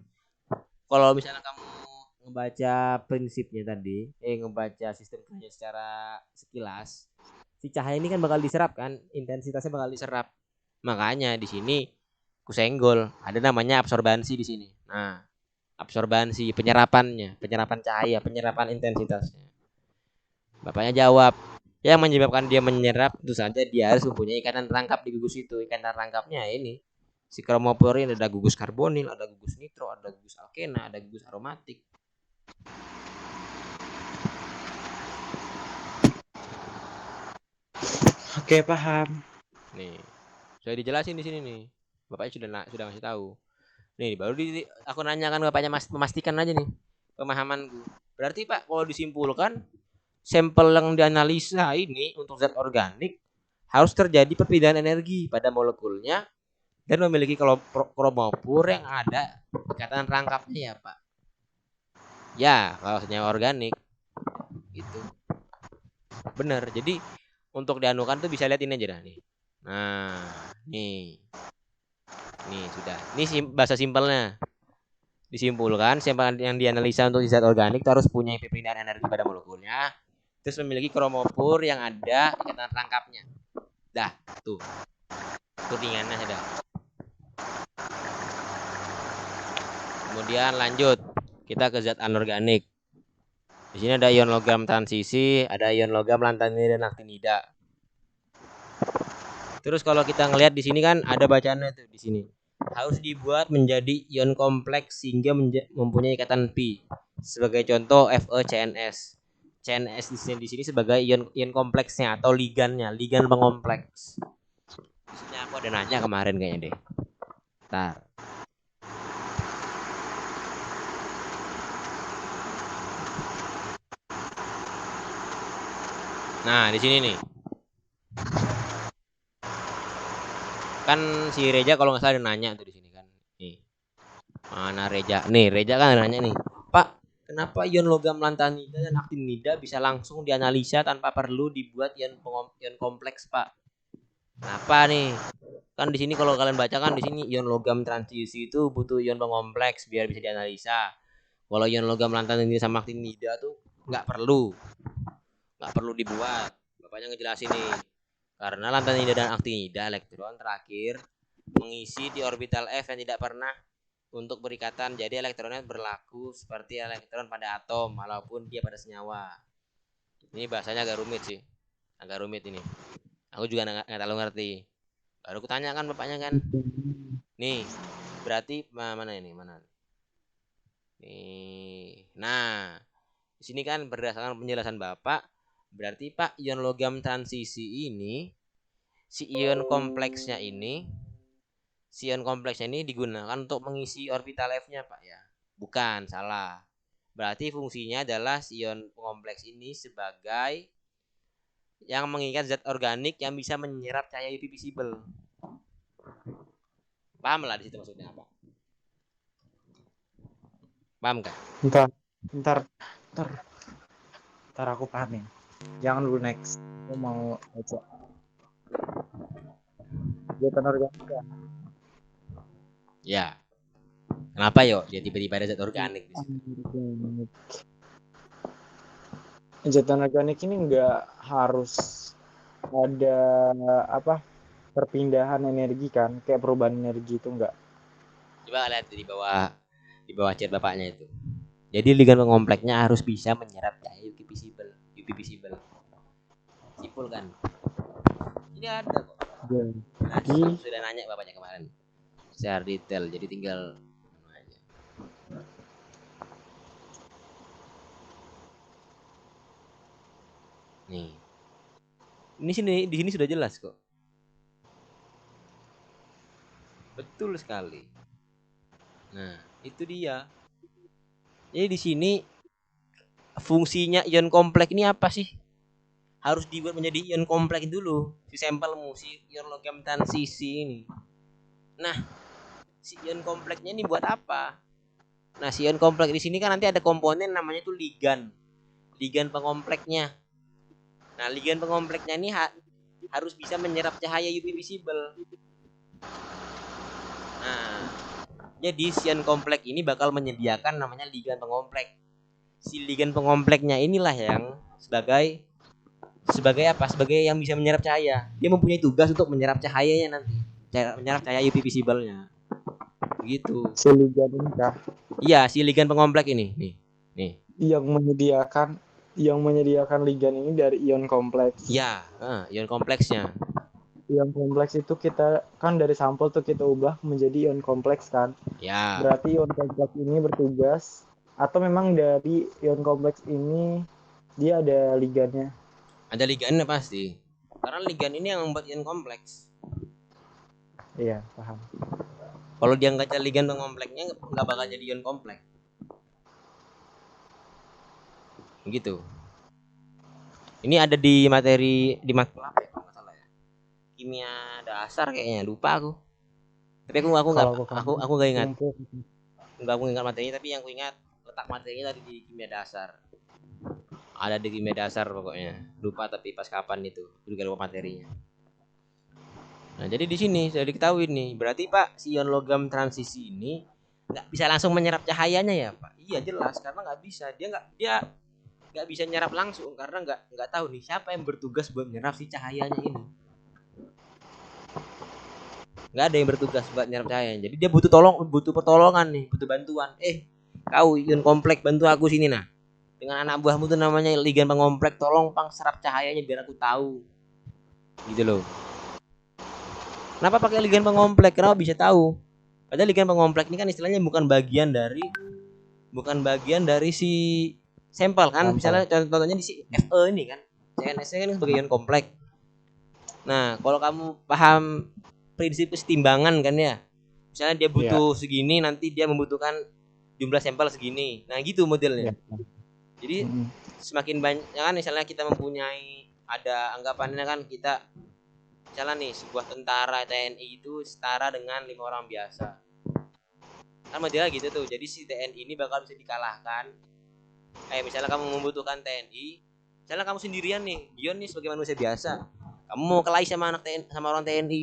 kalau misalnya kamu ngebaca prinsipnya tadi, ngebaca sistem kerja secara sekilas, si cahaya ini kan bakal diserap kan, intensitasnya bakal diserap. Makanya di sini kusenggol, ada namanya absorbansi di sini. Nah, absorbansi penyerapan cahaya, penyerapan intensitasnya. Bapaknya jawab, yang menyebabkan dia menyerap tentu saja dia harus mempunyai ikatan rangkap di gugus itu. Ikatan rangkapnya ini si kromopur ini ada gugus karbonil, ada gugus nitro, ada gugus alkena, ada gugus aromatik. Oke, paham. Nih, sudah dijelasin di sini nih. Bapaknya sudah ngasih tahu. Nih, baru aku nanyakan bapaknya memastikan aja nih pemahamanku. Berarti Pak kalau disimpulkan sampel yang dianalisa ini untuk zat organik harus terjadi perpindahan energi pada molekulnya dan memiliki kromopur yang ada ikatan rangkapnya ya Pak. Ya, kalau senyawa organik gitu. Bener. Jadi untuk dianukan tuh bisa lihat ini aja dah nih. Nah, nih. Nih sudah. Ini bahasa simpelnya. Disimpulkan sampel yang dianalisa untuk zat organik itu harus punya perpindahan energi pada molekulnya, terus memiliki kromopur yang ada ikatan rangkapnya. Dah, tuh. Tudingannya sudah. Kemudian lanjut kita ke zat anorganik. Di sini ada ion logam transisi, ada ion logam lantanida dan aktinida. Terus kalau kita ngelihat di sini kan ada bacaannya tuh di sini. Harus dibuat menjadi ion kompleks sehingga mempunyai ikatan pi. Sebagai contoh FeCNS. CNS di sini sebagai ion kompleksnya atau ligan pengompleks. Di sini aku ada nanya kemarin kayaknya deh. Ntar. Nah, di sini nih. Kan si Reja kalau nggak salah ada nanya tuh di sini kan. Nih. Mana Reja? Nih, Reja kan nanya nih. Pak, kenapa ion logam lantanida dan aktinida bisa langsung dianalisa tanpa perlu dibuat ion kompleks, Pak? Kenapa nih? Kan di sini kalau kalian baca kan di sini ion logam transisi itu butuh ion pengompleks biar bisa dianalisa. Kalau ion logam lantanida sama aktinida tuh nggak perlu dibuat. Bapaknya ngejelasin nih. Karena lantanida dan aktinida elektron terakhir mengisi di orbital F yang tidak pernah untuk berikatan, jadi elektronnya berlaku seperti elektron pada atom walaupun dia pada senyawa. Ini bahasanya agak rumit sih, agak rumit ini. Aku juga nggak terlalu ngerti. Baru aku tanya kan bapaknya kan. Nih, berarti mana ini mana? Nih, nah di sini kan berdasarkan penjelasan bapak, berarti Pak ion logam transisi ini, si ion kompleksnya ini digunakan untuk mengisi orbital F-nya Pak ya? Bukan, salah. Berarti fungsinya adalah si ion kompleks ini sebagai yang mengikat zat organik yang bisa menyerap cahaya UV visible. Paham lah di situ maksudnya apa? Paham kan? Ntar aku paham ya. Jangan dulu next. Aku mau baca kegiatan organik ya. Ya. Kenapa yo? Dia tiba-tiba ada zat organik di situ. Organik. Kegiatan organik ini nggak harus ada apa perpindahan energi kan, kayak perubahan energi itu enggak. Coba lihat di bawah chat bapaknya itu. Jadi ligan pengompleksnya harus bisa menyerap cahaya UV visible. Simpul kan? Ini ada kok. Nah, sudah nanya bapaknya kemarin. Secara detail, jadi tinggal aja. Nih. Di sini sudah jelas kok. Betul sekali. Nah, itu dia. Jadi di sini fungsinya ion kompleks ini apa sih? Harus dibuat menjadi ion kompleks dulu. Si sampelmu, si ion logam transisi ini. Nah, si ion kompleksnya ini buat apa? Nah, si ion kompleks di sini kan nanti ada komponen namanya tuh ligan. Ligan pengompleksnya. Nah, ligan pengompleksnya ini harus bisa menyerap cahaya UV visible. Nah, jadi si ion kompleks ini bakal menyediakan namanya ligan pengomples. Si ligan pengompleksnya inilah yang sebagai apa? Sebagai yang bisa menyerap cahaya. Dia mempunyai tugas untuk menyerap cahayanya nanti. Menyerap cahaya UV visible-nya. Begitu. Si ligan ini kah? Iya, si ligan pengomples ini. Nih. Yang menyediakan ligan ini dari ion kompleks. Iya, ion kompleksnya. Ion kompleks itu kita kan dari sampel tuh kita ubah menjadi ion kompleks kan. Ya. Berarti ion kompleks ini bertugas atau memang dari ion kompleks ini dia ada ligannya? Ada ligannya pasti. Karena ligan ini yang membuat ion kompleks. Iya, paham. Kalau dia nggak ada ligan pengompleksnya nggak bakal jadi ion kompleks. Begitu. Ini ada di materi di matkul apa ya? Kalau nggak salah ya. Kimia dasar kayaknya, lupa aku. Tapi aku nggak ingat. Aku ingat materinya, tapi yang aku ingat letak materinya tadi di kimia dasar. Ada di kimia dasar pokoknya. Lupa tapi pas kapan itu. Juga lupa materinya. Nah, jadi di sini sudah diketahui nih. Berarti Pak, si ion logam transisi ini nggak bisa langsung menyerap cahayanya ya Pak? Iya jelas, karena nggak bisa. Dia nggak bisa nyerap langsung karena nggak tahu nih siapa yang bertugas buat menyerap si cahayanya ini. Nggak ada yang bertugas buat nyerap cahayanya. Jadi dia butuh pertolongan nih, butuh bantuan. Kau ion kompleks bantu aku sini nah. Dengan anak buahmu tuh namanya ligan pengomples, tolong pang serap cahayanya biar aku tahu. Gitu loh. Kenapa pakai ligan pengomples? Kenapa bisa tahu? Padahal ligan pengomples ini kan istilahnya bukan bagian dari si sampel kan. Misalnya contohnya di si Fe ini kan. CNS kan sebagai ion kompleks. Nah, kalau kamu paham prinsip kesetimbangan kan ya. Misalnya dia butuh segini, nanti dia membutuhkan jumlah sampel segini. Nah, gitu modelnya. Jadi semakin banyak kan misalnya kita mempunyai ada anggapannya kan kita misalnya nih sebuah tentara TNI itu setara dengan 5 orang biasa. Kan modelnya gitu tuh. Jadi si TNI ini bakal bisa dikalahkan. Misalnya kamu membutuhkan TNI, misalnya kamu sendirian nih, Dion nih sebagai manusia biasa. Kamu mau kelahi sama orang TNI.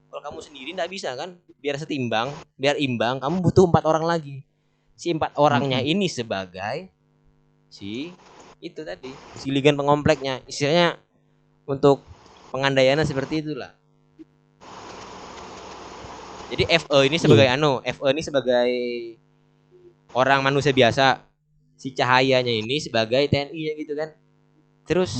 Kalau kamu sendiri enggak bisa kan? Biar setimbang, biar imbang, kamu butuh 4 orang lagi. Si 4 orangnya ini sebagai si itu tadi, si ligan pengompleksnya. Istilahnya untuk pengandaiannya seperti itulah. Jadi Fe ini sebagai Fe ini sebagai orang manusia biasa. Si cahayanya ini sebagai TNI ya gitu kan. Terus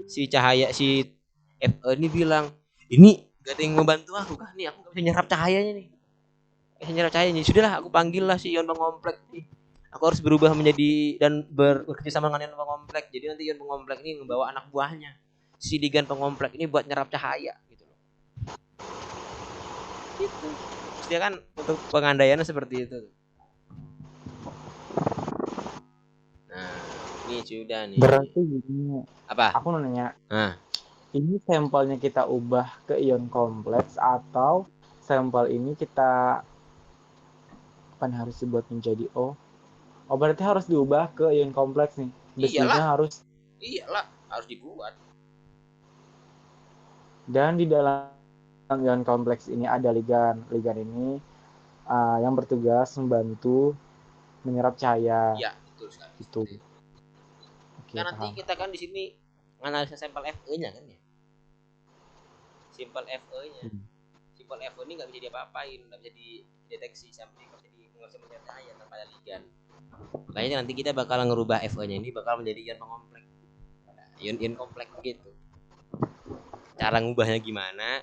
si Fe ini bilang, "Ini gak ada yang membantu aku kan nih, aku gak bisa nyerap cahayanya nih. Sudahlah, aku panggil lah si ion pengomples nih. Aku harus berubah menjadi dan bekerja sama dengan ion pengomples. Jadi nanti ion pengomples ini membawa anak buahnya. Si ligan pengomples ini buat nyerap cahaya gitu loh. Gitu. Terus dia kan untuk pengandaiannya seperti itu. sudah nih. Berarti gini, Apa? aku nanya, Nah, ini sampelnya kita ubah ke ion kompleks atau sampel ini kita kan harus dibuat menjadi O? Oh, berarti harus diubah ke ion kompleks nih. Besinya iyalah, harus, harus dibuat. dan di dalam ion kompleks ini ada ligan. Ligan ini yang bertugas membantu menyerap cahaya. Iya, betul sekali. Itu. Oke, Kan nanti paham. kita kan di sini analisa sampel FE-nya kan ya. Sampel FE-nya. Sampel FE ini nggak bisa diapa-apain, nggak bisa dideteksi sampai nggak bisa menyerap cahaya tanpa ada ligan. Makanya nanti kita bakal ngerubah FE-nya ini bakal menjadi ion pengompleks. Ion kompleks begitu. Cara ngubahnya gimana?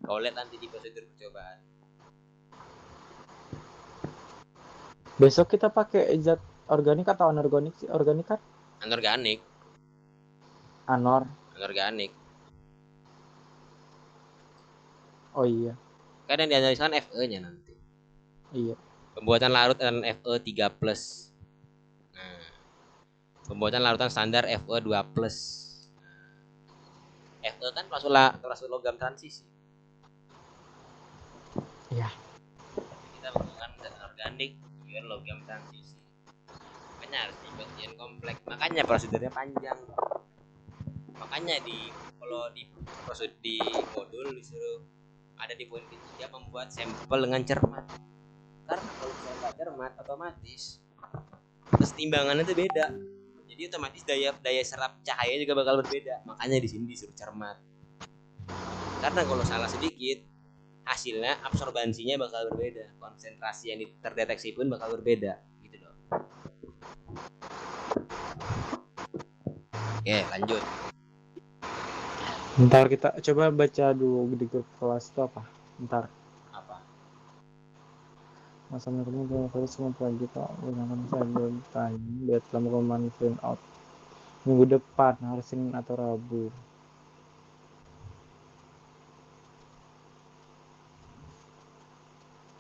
Kau lihat nanti di prosedur percobaan. Besok kita pakai zat organik atau anorganik sih? Organik kan? Anorganik. Anorganik. Oh iya. Kan yang dianalisakan FE-nya nanti. Iya. Pembuatan larut dan FE3+. Nah, pembuatan larutan standar FE2+. FE kan termasuk logam transisi. Iya. Kita menggunakan zat organik ion logam transisi. Makanya harus dibuat ion kompleks. Makanya prosedurnya panjang. Makanya kalau di modul disuruh ada di poin ketiga membuat sampel dengan cermat. Karena kalau misalnya nggak cermat, otomatis kesetimbangannya itu beda. Jadi otomatis daya serap cahaya juga bakal berbeda. Makanya di sini disuruh cermat. Karena kalau salah sedikit, hasilnya absorbansinya bakal berbeda. Konsentrasi yang terdeteksi pun bakal berbeda. Gitu loh. Oke, lanjut. Ntar kita coba baca dulu di grup kelas itu apa? Ntar. Apa? Masalahnya kamu harus semua pagi tak gunakan saja time biar lama print out minggu depan hari Senin atau Rabu.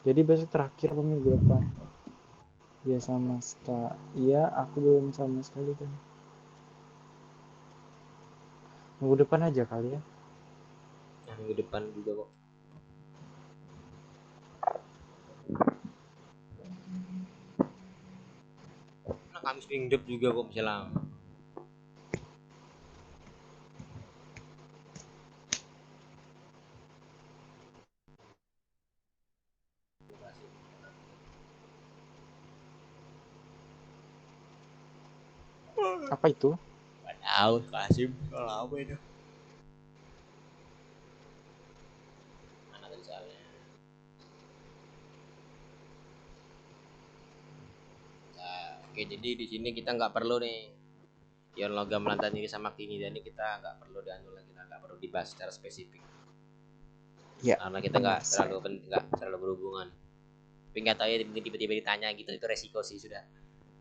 Jadi besok terakhir apa minggu depan? Ya sama sekali. Iya, aku belum sama sekali kan. Minggu depan aja kali ya. Minggu depan juga kok. Nah, Kamis minggu juga kok bisa lama. Apa itu? Tahu Kasim kalau apa itu? Mana misalnya? Nah, oke jadi di sini kita nggak perlu nih ion logam lantan ini sama tinida ini kita nggak perlu kita nggak perlu dibahas secara spesifik. Ya. Karena kita nggak terlalu berhubungan. Tapi nggak tahu ya mungkin tiba-tiba ditanya gitu itu resiko sih sudah.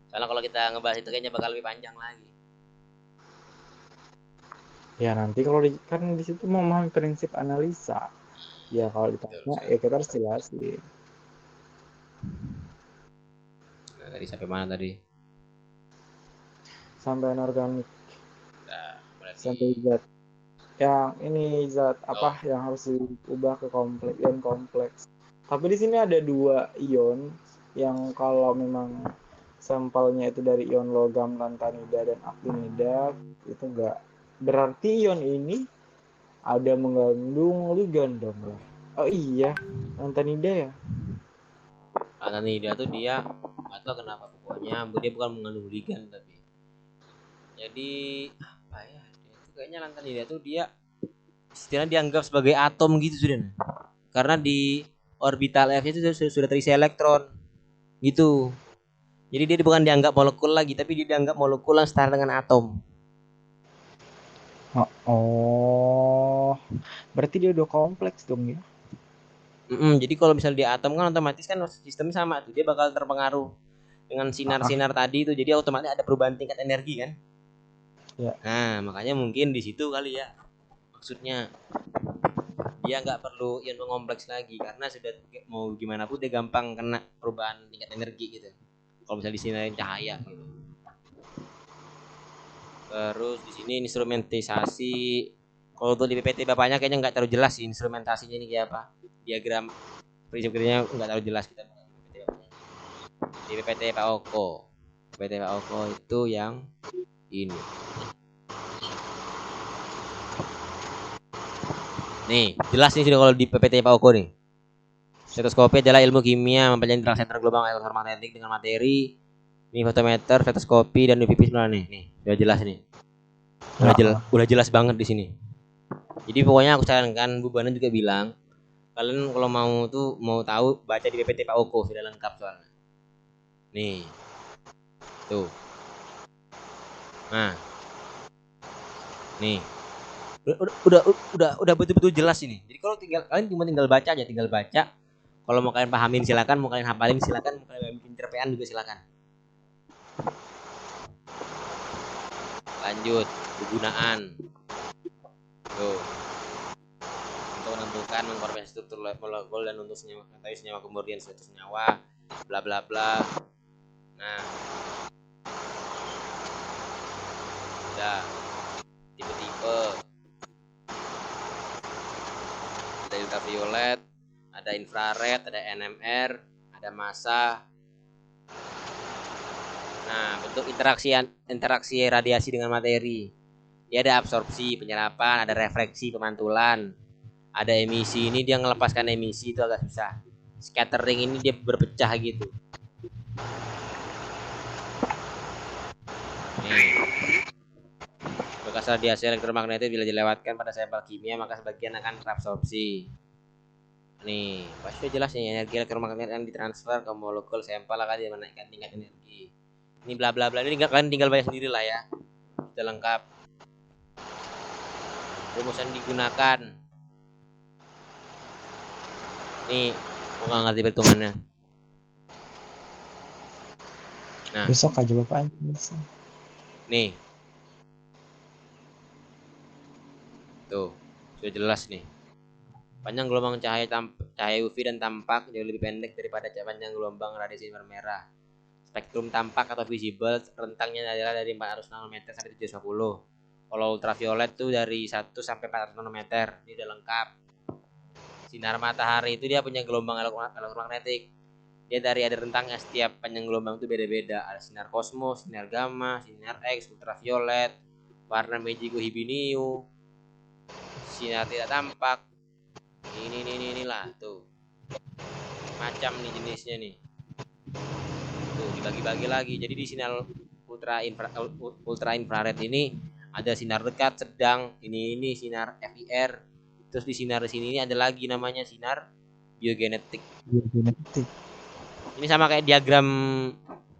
Soalnya kalau kita ngebahas itu kayaknya bakal lebih panjang lagi. Ya nanti kalau kan di situ memahami prinsip analisa. Ya kalau ditanya ya kita harus jelasin. Nah, tadi sampai mana tadi? Sampai anorganik. Nah, berarti Sampai zat. Yang ini zat apa yang harus diubah ke ion kompleks. Tapi di sini ada dua ion yang kalau memang sampelnya itu dari ion logam lantanida dan aktinida itu enggak berarti ion ini ada mengandung ligan dong ya. Oh iya, lantanida ya. Lantanida tuh dia atau kenapa pokoknya dia bukan mengandung ligan tapi jadi apa ya dia tuh kayaknya lantanida tuh dia istilahnya dianggap sebagai atom gitu sudah karena di orbital F itu sudah terisi elektron gitu jadi dia bukan dianggap molekul lagi tapi dia dianggap molekul yang setara dengan atom. Oh, berarti dia udah kompleks dong ya. Jadi kalau misalnya di atom kan otomatis kan sistemnya sama tuh dia bakal terpengaruh dengan sinar-sinar tadi itu jadi otomatis ada perubahan tingkat energi kan ya. Nah makanya mungkin di situ kali ya maksudnya dia nggak perlu ion kompleks lagi karena sudah mau gimana pun dia gampang kena perubahan tingkat energi gitu kalau misalnya disinarin cahaya gitu. Terus di sini instrumentisasi. Kalau untuk di PPT bapaknya kayaknya nggak terlalu jelas sih instrumentasinya ini kayak apa. Diagram prinsip kerjanya nggak terlalu jelas kita buka di PPT bapaknya. Di PPT Pak Oko. PPT Pak Oko itu yang ini. Nih, jelas nih sudah kalau di PPT Pak Oko nih. Stetoskopi adalah ilmu kimia mempelajari interaksi antar gelombang elektromagnetik dengan materi. Ini fotometer, stetoskopi dan UV sebenarnya nih. Udah jelas nih. Udah jelas banget di sini. Jadi pokoknya aku sarankan Bu Bana juga bilang, kalian kalau mau tahu baca di PPT Pak Oko sudah lengkap soalnya. Nih. Tuh. Nah. Nih. Udah betul-betul jelas ini. Jadi kalau kalian cuma tinggal baca aja, tinggal baca. Kalau mau kalian pahamin silakan, mau kalian hafalin silakan, mau kalian bikin cerpean juga silakan. Lanjut, kegunaan. Tuh. Untuk menentukan mengkonversi struktur molekul dan untuk mengetahui senyawa kemudian suatu senyawa, bla bla bla. Nah. Udah. Tipe-tipe. Ada ultraviolet, ada infrared, ada NMR, ada massa. Nah, bentuk interaksi radiasi dengan materi. Dia ada absorpsi, penyerapan, ada refleksi, pemantulan, ada emisi. Ini dia melepaskan emisi itu agak susah. Scattering ini dia berpecah gitu. Nih. Bekas radiasi elektromagnetik bila dilewatkan pada sampel kimia maka sebagian akan terabsorpsi. Nih, pasti jelas nih energi elektromagnetik yang ditransfer ke molekul sampel akan menaikkan tingkat energi. Ini bla bla bla ini kalian tinggal baca sendiri lah ya. Sudah lengkap. Rumusan digunakan. Nih, aku nggak ngerti perhitungannya. Nah, Besok aja Bapak. nih. Tuh, sudah jelas nih. Panjang gelombang cahaya UV dan tampak jauh lebih pendek daripada panjang gelombang radiasi inframerah. Spektrum tampak atau visible rentangnya adalah dari 400 nanometer sampai 750. Kalau ultraviolet tuh dari 1 sampai 400 nanometer. Ini udah lengkap. Sinar matahari itu dia punya gelombang elektromagnetik. Dia dari ada rentangnya, setiap panjang gelombang itu beda-beda. Ada sinar kosmos, sinar gamma, sinar X, ultraviolet, warna magico hibiniu, sinar tidak tampak. Inilah tuh. Macam nih jenisnya nih. Tuh dibagi-bagi lagi. Jadi di sinar ultra infrared ini ada sinar dekat, sedang, ini sinar FIR. Terus di sinar sini ini ada lagi namanya sinar biogenetik. Ini sama kayak diagram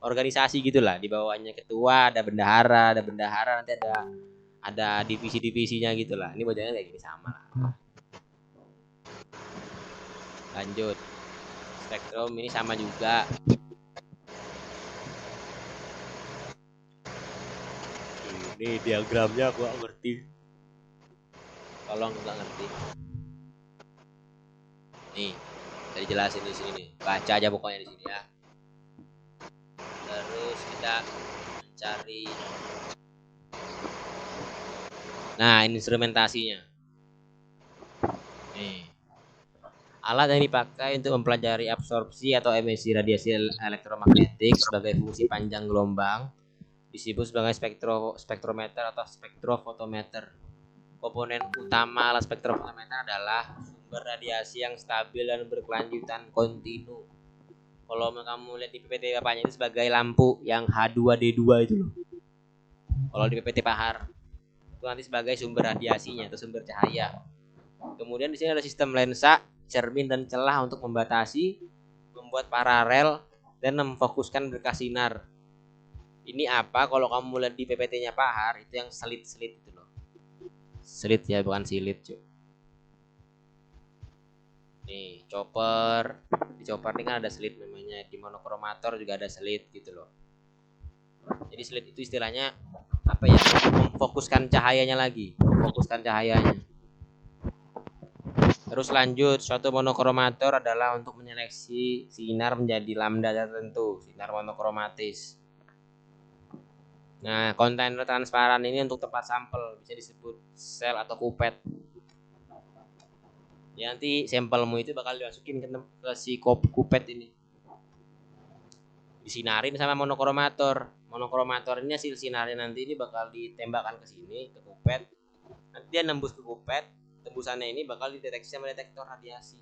organisasi gitulah. Di bawahnya ketua, ada bendahara nanti ada divisi-divisinya gitulah. Ini modelnya kayak gini sama lah. Lanjut. Spektrum ini sama juga. Ini diagramnya aku gak ngerti. Tolong nggak ngerti. Nih, tadi jelasin di sini nih. Baca aja pokoknya di sini ya. Terus kita mencari. Nah, ini instrumentasinya. Nih. Alat yang dipakai untuk mempelajari absorpsi atau emisi radiasi elektromagnetik sebagai fungsi panjang gelombang disebut sebagai spektrometer atau spektrofotometer. Komponen utama alat spektrofotometer adalah sumber radiasi yang stabil dan berkelanjutan kontinu. Kalau kamu lihat di PPT bapaknya itu sebagai lampu yang H2D2 itu loh. Kalau di PPT Pahar itu nanti sebagai sumber radiasinya atau sumber cahaya. Kemudian di sini ada sistem lensa, cermin dan celah untuk membatasi, membuat paralel dan memfokuskan berkas sinar. Ini apa? Kalau kamu lihat di PPT-nya Pahar itu yang selit-selit itu loh. Selit ya, bukan silit, cuy. Nih, chopper. Di chopper ini kan ada selit namanya. Di monokromator juga ada selit gitu loh. Jadi selit itu istilahnya apa ya? Memfokuskan cahayanya lagi, memfokuskan cahayanya. Terus lanjut, suatu monokromator adalah untuk menyeleksi sinar menjadi lambda tertentu, sinar monokromatis. Nah, kontainer transparan ini untuk tempat sampel, bisa disebut sel atau kupet. Ya, nanti sampelmu itu bakal dimasukin ke si kupet ini. Disinarin sama monokromator. Monokromator ini hasil sinarnya nanti ini bakal ditembakkan ke sini, ke kupet. Nanti dia nembus ke kupet, tembusannya ini bakal dideteksi sama detektor radiasi.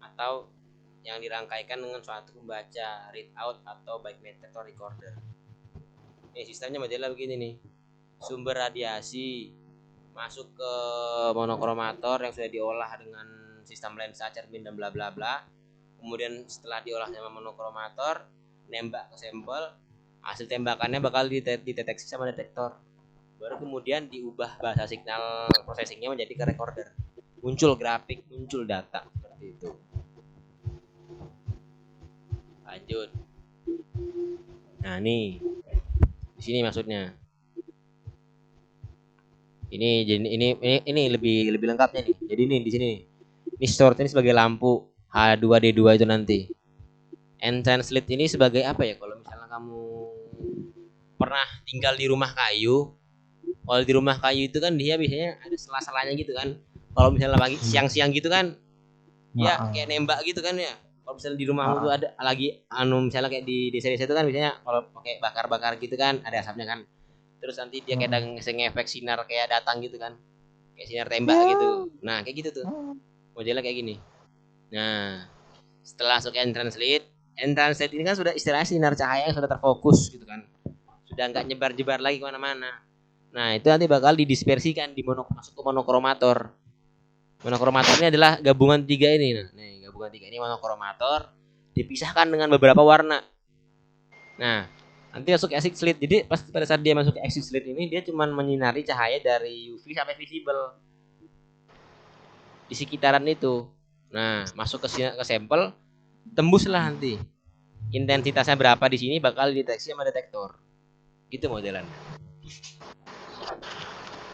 Atau yang dirangkaikan dengan suatu pembaca readout atau baik meter atau recorder. Nih sistemnya modelnya begini nih. Sumber radiasi masuk ke monokromator yang sudah diolah dengan sistem lensa, cermin dan bla bla bla. Kemudian setelah diolah sama monokromator, nembak ke sampel, hasil tembakannya bakal dideteksi sama detektor. Baru kemudian diubah bahasa signal processingnya menjadi ke recorder. Muncul grafik, muncul data seperti itu. Lanjut. Nah, nih. Di sini maksudnya. Ini lebih lengkapnya nih. Jadi nih di sini. Ini short ini sebagai lampu H2D2 itu nanti. N-Translate ini sebagai apa ya? Kalau misalnya kamu pernah tinggal di rumah kayu, kalau di rumah kayu itu kan dia biasanya ada sela-selanya gitu kan. Kalau misalnya pagi siang-siang gitu kan, dia kayak nembak gitu kan ya. Kalau misalnya di rumahmu tuh ada lagi misalnya kayak di desa-desa itu kan biasanya kalau pakai bakar-bakar gitu kan ada asapnya kan. Terus nanti dia kayak ngefek sinar kayak datang gitu kan. Kayak sinar tembak gitu. Nah, kayak gitu tuh. Modelnya kayak gini. Nah, setelah masuk N-Translate ini kan sudah istilahnya sinar cahaya yang sudah terfokus gitu kan. Sudah nggak nyebar-nyebar lagi kemana-mana. Nah, itu nanti bakal didispersikan masuk ke monokromator. Monokromator ini adalah gabungan tiga ini. Nah, nih gabungan tiga ini monokromator dipisahkan dengan beberapa warna. Nah, nanti masuk ke acid slit. Jadi pada saat dia masuk ke acid slit ini dia cuma menyinari cahaya dari UV sampai visible di sekitaran itu. Nah, masuk ke sampel, tembuslah nanti. Intensitasnya berapa di sini bakal dideteksi sama detektor. Gitu modelan.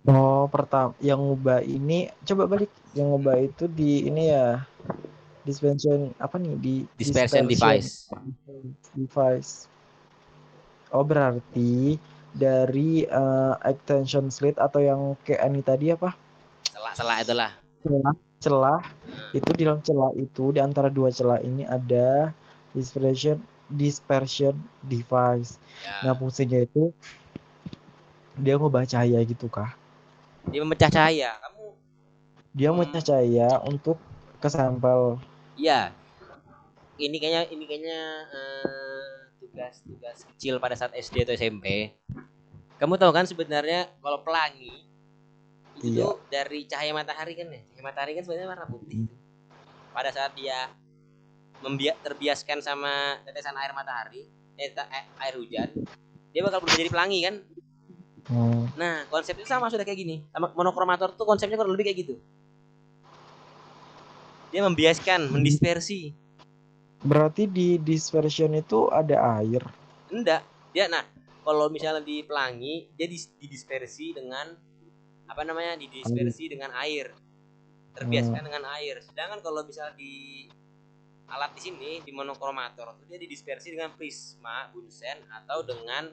Oh, pertama yang ngubah ini coba balik yang ngubah itu di ini ya dispersion apa nih di Dispersion device. device. Oh, berarti dari extension slit atau yang kayak Ani tadi apa? Celah-celah itulah. Celah itu di dalam celah itu di antara dua celah ini ada dispersion device. Ya. Nah, fungsinya itu dia ngubah cahaya gitu kah? Dia memecah cahaya. Dia memecah cahaya untuk ke sampel. Iya. Ini kayaknya tugas kecil pada saat SD atau SMP. Kamu tahu kan sebenarnya kalau pelangi itu tuh dari cahaya matahari kan ya. Cahaya matahari kan sebenarnya warna putih. Pada saat dia terbiaskan sama tetesan air matahari, air hujan, dia bakal berubah jadi pelangi kan. Nah, konsepnya sama sudah kayak gini. Sama monokromator tuh konsepnya kurang lebih kayak gitu. Dia membiaskan, mendispersi. Berarti di dispersion itu ada air? Enggak. Dia kalau misalnya di pelangi dia didispersi dengan didispersi dengan air. Terbiaskan dengan air. Sedangkan kalau misalnya di alat di sini di monokromator itu dia didispersi dengan prisma, bunsen atau dengan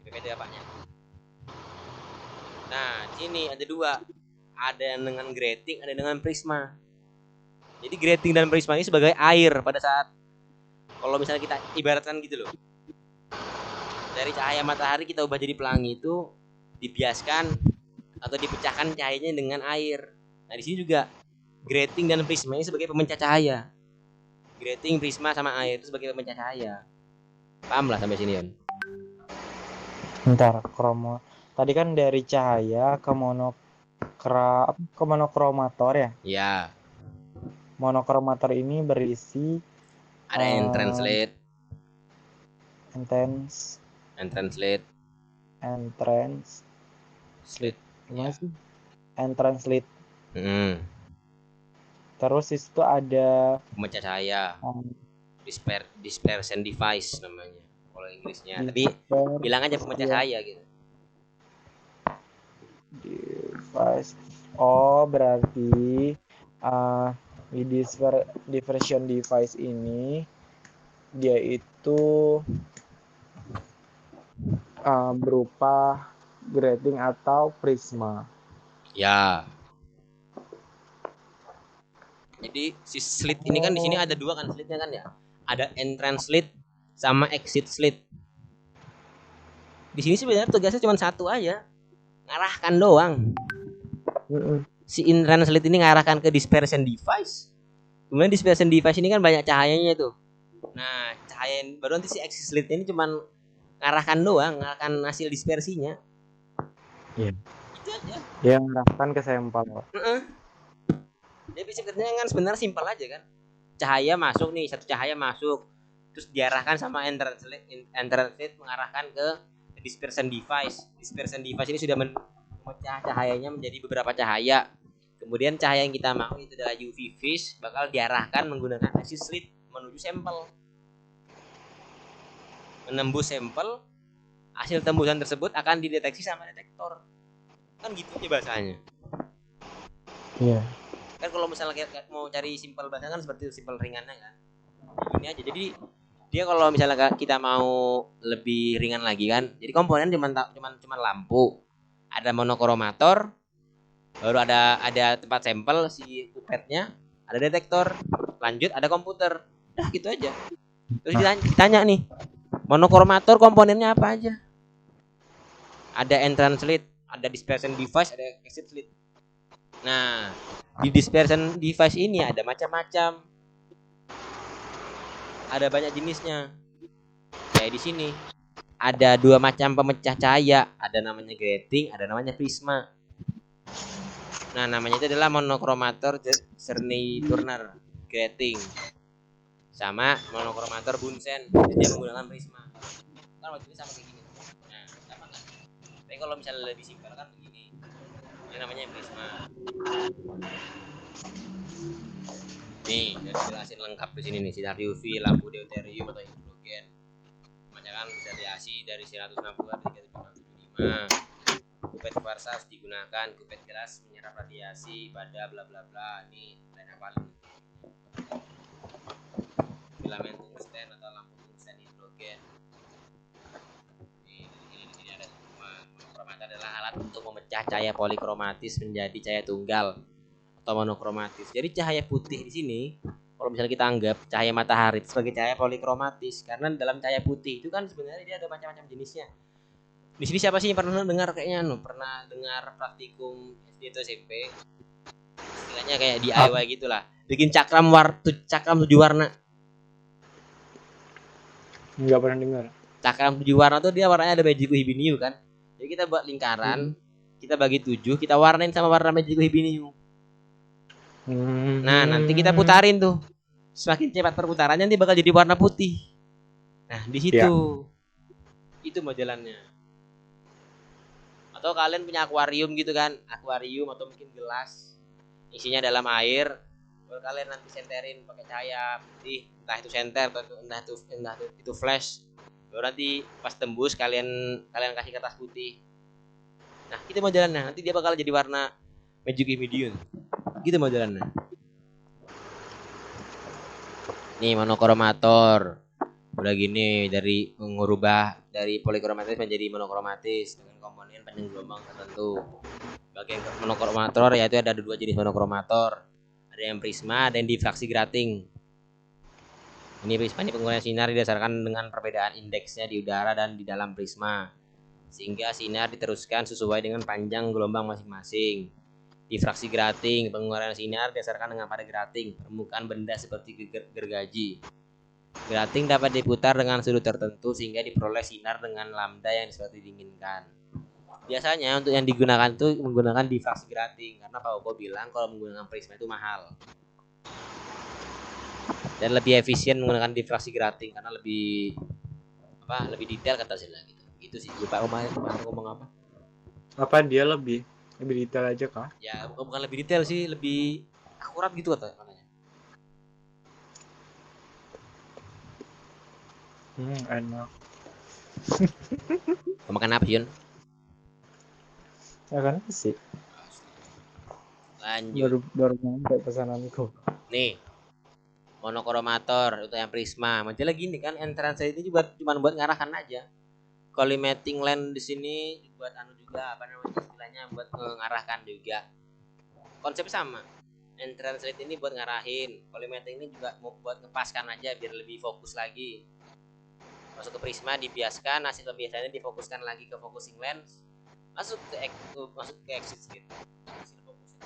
PPT apanya. Nah, sini ada dua. Ada yang dengan grating, ada dengan prisma. Jadi grating dan prisma ini sebagai air pada saat kalau misalnya kita ibaratkan gitu loh. Dari cahaya matahari kita ubah jadi pelangi itu dibiaskan atau dipecahkan cahayanya dengan air. Nah, di sini juga grating dan prisma ini sebagai pemecah cahaya. Grating, prisma sama air itu sebagai pemecah cahaya. Paham lah sampai sini, Yon? Bentar, tadi kan dari cahaya ke monokromator ya? Iya. Monokromator ini berisi ada N-Translate. N-Translate. Gimana sih? N-Translate. Terus itu ada pemecah cahaya. Dispersion device namanya kalau Inggrisnya. Tapi bilang aja pemecah cahaya gitu. Device. Oh, berarti di dispersion device ini dia itu berupa grating atau prisma. Ya. Jadi si slit ini kan di sini ada dua kan slitnya kan ya. Ada entrance slit sama exit slit. Di sini sebenarnya tugasnya cuma satu aja, ngarahkan doang. Si entrance slit ini ngarahkan ke dispersion device. Kemudian dispersion device ini kan banyak cahayanya tuh. Nah, cahaya baru nanti si exit slit ini cuma ngarahkan doang, ngarahkan hasil dispersinya. Iya. Itu aja. Dia ngarahkan ke sampel. Dia prinsip kerjanya kan sebenarnya simpel aja kan. Cahaya masuk nih, satu cahaya masuk, terus diarahkan sama entrance slit mengarahkan ke dispersion device. Dispersion device ini sudah memecah cahayanya menjadi beberapa cahaya. Kemudian cahaya yang kita mau itu adalah UV vis bakal diarahkan menggunakan exit slit menuju sampel. Menembus sampel, hasil tembusan tersebut akan dideteksi sama detektor. Kan gitu aja bahasanya. Iya. Kan kalau misalnya kita mau cari simpel bahasa kan seperti simpel ringannya kan. Ini aja. Jadi dia kalau misalnya kita mau lebih ringan lagi kan. Jadi komponen cuman lampu. Ada monokromator, baru ada tempat sampel si kupetnya, ada detektor, lanjut ada komputer. Dah gitu aja. Terus ditanya nih, monokromator komponennya apa aja? Ada entrance slit, ada dispersion device, ada exit slit. Nah, di dispersion device ini ada macam-macam. Ada banyak jenisnya. Kayak di sini ada dua macam pemecah cahaya, ada namanya grating, ada namanya prisma. Nah, namanya itu adalah monokromator Czerny-Turner grating sama monokromator Bunsen. Jadi dia menggunakan prisma. Kan waktu ini sama kayak gini. Nah, sama kan? Tapi kalau misalnya lebih simpel kan begini. Ini namanya prisma. Nih, udah dijelasin lengkap di sini nih, sinar UV, lampu deuterium atau hidrogen. Namanya kan bisa radiasi dari 160 ke 375. Kupet kuarsas digunakan, kupet gelas menyerap radiasi pada bla bla bla. Ini lain apa nih? Filamen tungsten atau lampu tungsten hidrogen. Di sini ada semua. Monokromator adalah alat untuk memecah cahaya polikromatis menjadi cahaya tunggal atau monokromatis. Jadi cahaya putih di sini kalau misalnya kita anggap cahaya matahari sebagai cahaya polikromatis karena dalam cahaya putih itu kan sebenarnya dia ada macam-macam jenisnya. Di sini siapa sih yang pernah dengar kayaknya pernah dengar praktikum SD atau SMP? Istilahnya kayak DIY gitulah. Bikin cakram 7 warna. Enggak pernah dengar. Cakram 7 warna tuh dia warnanya ada Magic Hibiniu kan. Jadi kita buat lingkaran, kita bagi 7, kita warnain sama warna Magic Hibiniu. Nah, nanti kita putarin tuh. Semakin cepat perputarannya nanti bakal jadi warna putih. Nah, di situ. Ya. Itu modelannya. Atau kalian punya akuarium gitu kan, akuarium atau mungkin gelas isinya dalam air, baru kalian nanti senterin pakai cahaya putih, entah itu senter atau entah itu flash, baru nanti pas tembus kalian kasih kertas putih. Nah, itu modelannya, nanti dia bakal jadi warna Magic Medium. Gitu modelannya. Nih monokromator. Udah gini dari mengubah dari polikromatis menjadi monokromatis dengan komponen panjang gelombang tertentu. Bagian monokromator yaitu ada 2 jenis monokromator. Ada yang prisma, ada yang difraksi grating. Ini prisma ini penggunaan sinar didasarkan dengan perbedaan indeksnya di udara dan di dalam prisma. Sehingga sinar diteruskan sesuai dengan panjang gelombang masing-masing. Difraksi grating, penggunaan sinar didasarkan dengan pada grating, permukaan benda seperti gergaji. Grating dapat diputar dengan sudut tertentu sehingga diperoleh sinar dengan lambda yang seperti diinginkan. Biasanya untuk yang digunakan itu menggunakan difraksi grating karena Pak Oko bilang kalau menggunakan prisma itu mahal. Dan lebih efisien menggunakan difraksi grating karena lebih detail kata Zila gitu. Itu sih Pak Omar ngomong apa? Apa dia lebih detail aja kah? Ya, bukan lebih detail sih, lebih akurat gitu katanya. Enak. Makan apa, Yun? Ya kan sih. Lanjut. Baru nyampe pesananku. Nih. monokromator itu yang prisma. Majalah gini kan, entrance ini juga cuma buat ngarahkan aja. Collimating lens di sini buat anu juga apa namanya istilahnya buat mengarahkan juga. Konsep sama. Entrance light ini buat ngarahin, collimating ini juga mau buat ngepaskan aja biar lebih fokus lagi. Masuk ke prisma dibiaskan, hasil pembiasaannya difokuskan lagi ke focusing lens, masuk ke exit slit. Hasil fokusnya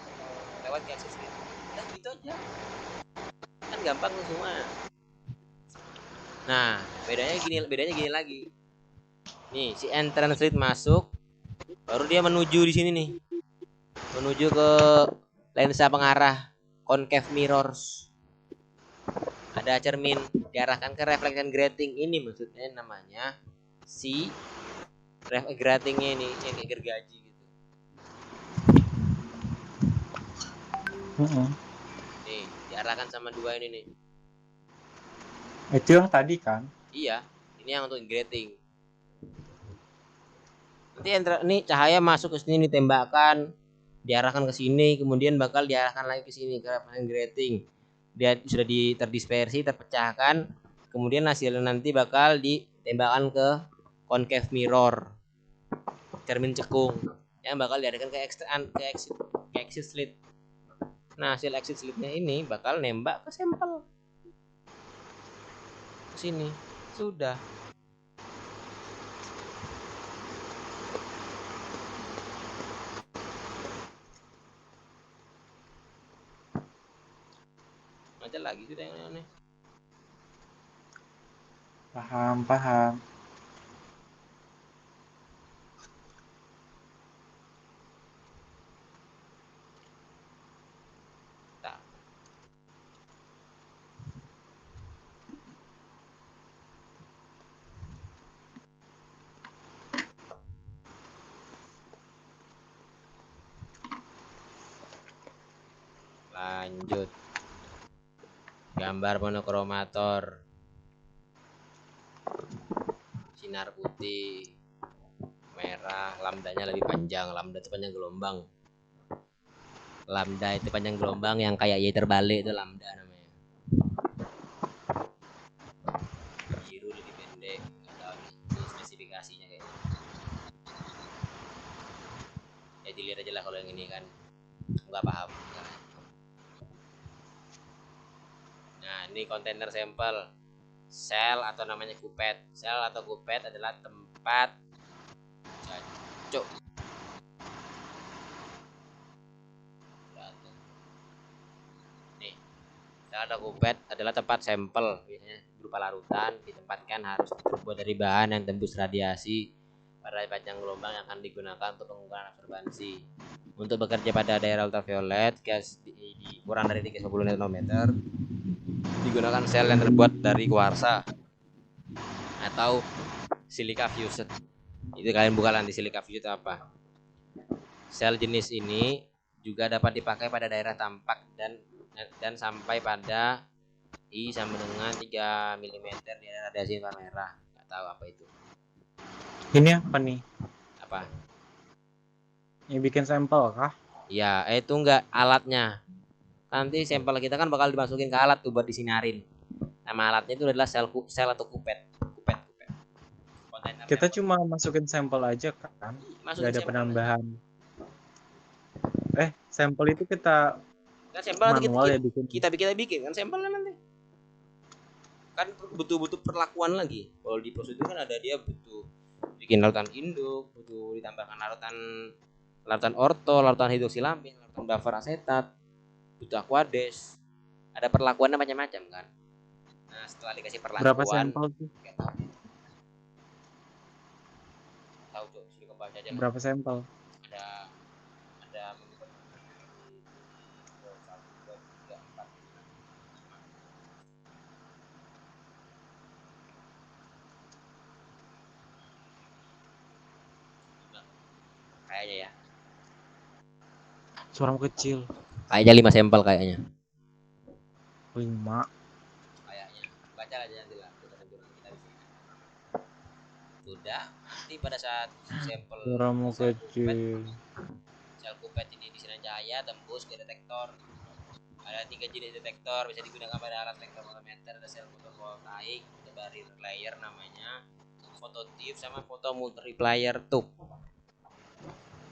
lewat ke exit slit. Udah gitu aja. Kan gampang tuh semua. Nah, bedanya gini lagi. Nih, si entrance slit masuk, baru dia menuju di sini nih. Menuju ke lensa pengarah concave mirrors. Ada cermin diarahkan ke reflection grating ini, maksudnya namanya si gratingnya ini yang kayak gergaji gitu. Nih, diarahkan sama dua ini nih. Itu yang tadi kan? Iya, ini yang untuk grating. Nanti ini cahaya masuk ke sini ditembakkan, diarahkan ke sini, kemudian bakal diarahkan lagi ke sini ke reflection grating. Dia sudah terdispersi, terpecahkan, kemudian hasilnya nanti bakal ditembakkan ke concave mirror, cermin cekung, yang bakal diarahkan ke exit slit. Nah, hasil exit slitnya ini bakal nembak ke sampel ke sini. Sudah. Macam lagi sudah yang aneh. Paham. Tak. Lanjut. Gambar monokromator. Sinar putih, merah, lambdanya lebih panjang. Lambda itu panjang gelombang. Lambda itu panjang gelombang yang kayak Y terbalik itu lambda namanya. Biru lebih pendek, nggak tahu nih ini spesifikasinya kayaknya. Ya dilihat aja lah kalau yang ini kan nggak paham. Nah, ini kontainer sampel sel atau namanya kupet. Sel atau kupet adalah tempat cacuk. Nih, sel atau kupet adalah tempat sampel, biasanya berupa larutan, ditempatkan harus terbuat dari bahan yang tembus radiasi pada panjang gelombang yang akan digunakan untuk pengukuran absorbansi. Untuk bekerja pada daerah ultraviolet, gas di kurang dari 350 nanometer, digunakan sel yang terbuat dari kuarsa atau silika fused. Itu kalian buka nanti silika fused itu apa. Sel jenis ini juga dapat dipakai pada daerah tampak dan sampai pada I sama dengan 3 mm di radiasi inframerah. Nggak tahu apa itu. Ini apa nih? Apa? Yang bikin sampel kah? Ya, itu enggak alatnya. Nanti sampel kita kan bakal dimasukin ke alat tuh buat disinarin. Nama alatnya itu adalah sel atau kupet. Kita cuma masukin sampel aja kan? Nggak ada penambahan. Sampel itu kita kan sampel manual ya bikin. Kita bikin kan sampelnya nanti. Kan butuh perlakuan lagi. Kalau di prosedur kan ada dia butuh bikin larutan induk, butuh ditambahkan larutan orto, larutan hidroksilamin, larutan buffer asetat, butuh aquades. Ada perlakuannya macam-macam kan. Nah, setelah dikasih perlakuan Berapa sampel tuh? Tahu tuh, sini kebaca aja lah. Berapa sampel? Ada kayaknya ya. Suaramu kecil. Kayaknya 5 sampel kayaknya. 5. Kayaknya. Baca aja nanti lah kita di sini. Sudah. Nanti pada saat sampel Suaramu kecil. Sel kupet ini disinar cahaya tembus ke detektor. Ada 3 jenis detektor bisa digunakan pada alat spektrometer, ada sel fotovoltaik, ada barrier layer namanya, phototube sama foto multiplier tube.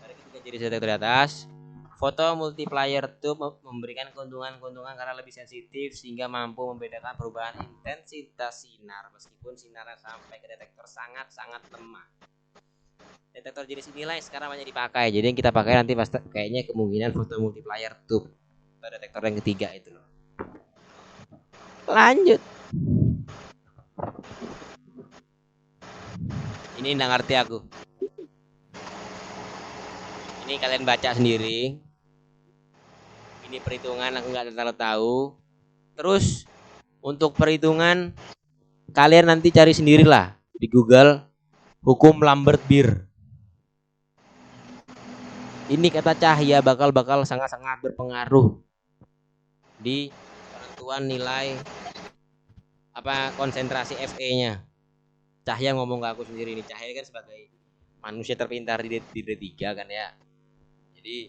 Dari ketiga jenis detektor di atas, foto multiplier tube memberikan keuntungan-keuntungan karena lebih sensitif sehingga mampu membedakan perubahan intensitas sinar meskipun sinarnya sampai ke detektor sangat-sangat lemah. Detektor jenis inilah yang sekarang banyak dipakai. Jadi yang kita pakai nanti pasti kayaknya kemungkinan foto multiplier tube. Atau detektor yang ketiga itu loh. Lanjut. Ini nggak ngerti aku. Ini kalian baca sendiri. Ini perhitungan aku nggak terlalu tahu. Terus untuk perhitungan kalian nanti cari sendirilah di Google hukum Lambert-Beer. Ini kata cahaya bakal sangat-sangat berpengaruh di penentuan nilai konsentrasi Fe-nya. Cahaya ngomong ke aku sendiri nih. Cahaya kan sebagai manusia terpintar di D3 kan ya. Jadi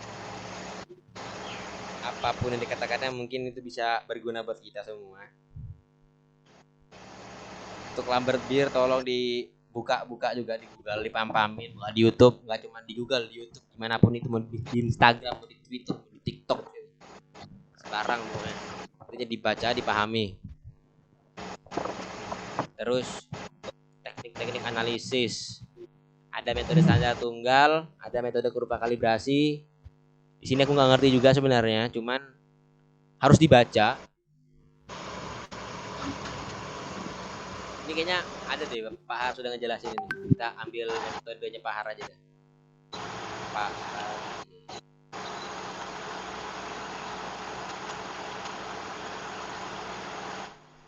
apapun yang dikatakannya mungkin itu bisa berguna buat kita semua. Untuk Lambert-Beer tolong dibuka juga di Google, dipampamin, di YouTube, nggak cuma di Google, di YouTube, dimanapun itu, mau di Instagram, mau di Twitter, mau di TikTok, sekarang pokoknya itu dibaca, dipahami. Terus teknik analisis, ada metode standar tunggal, ada metode kurva kalibrasi. Di sini aku nggak ngerti juga sebenarnya, cuman harus dibaca. Ini kayaknya ada deh, Pak Har sudah ngejelasin ini. Kita ambil metodenya Pak Har aja deh. Pak Har.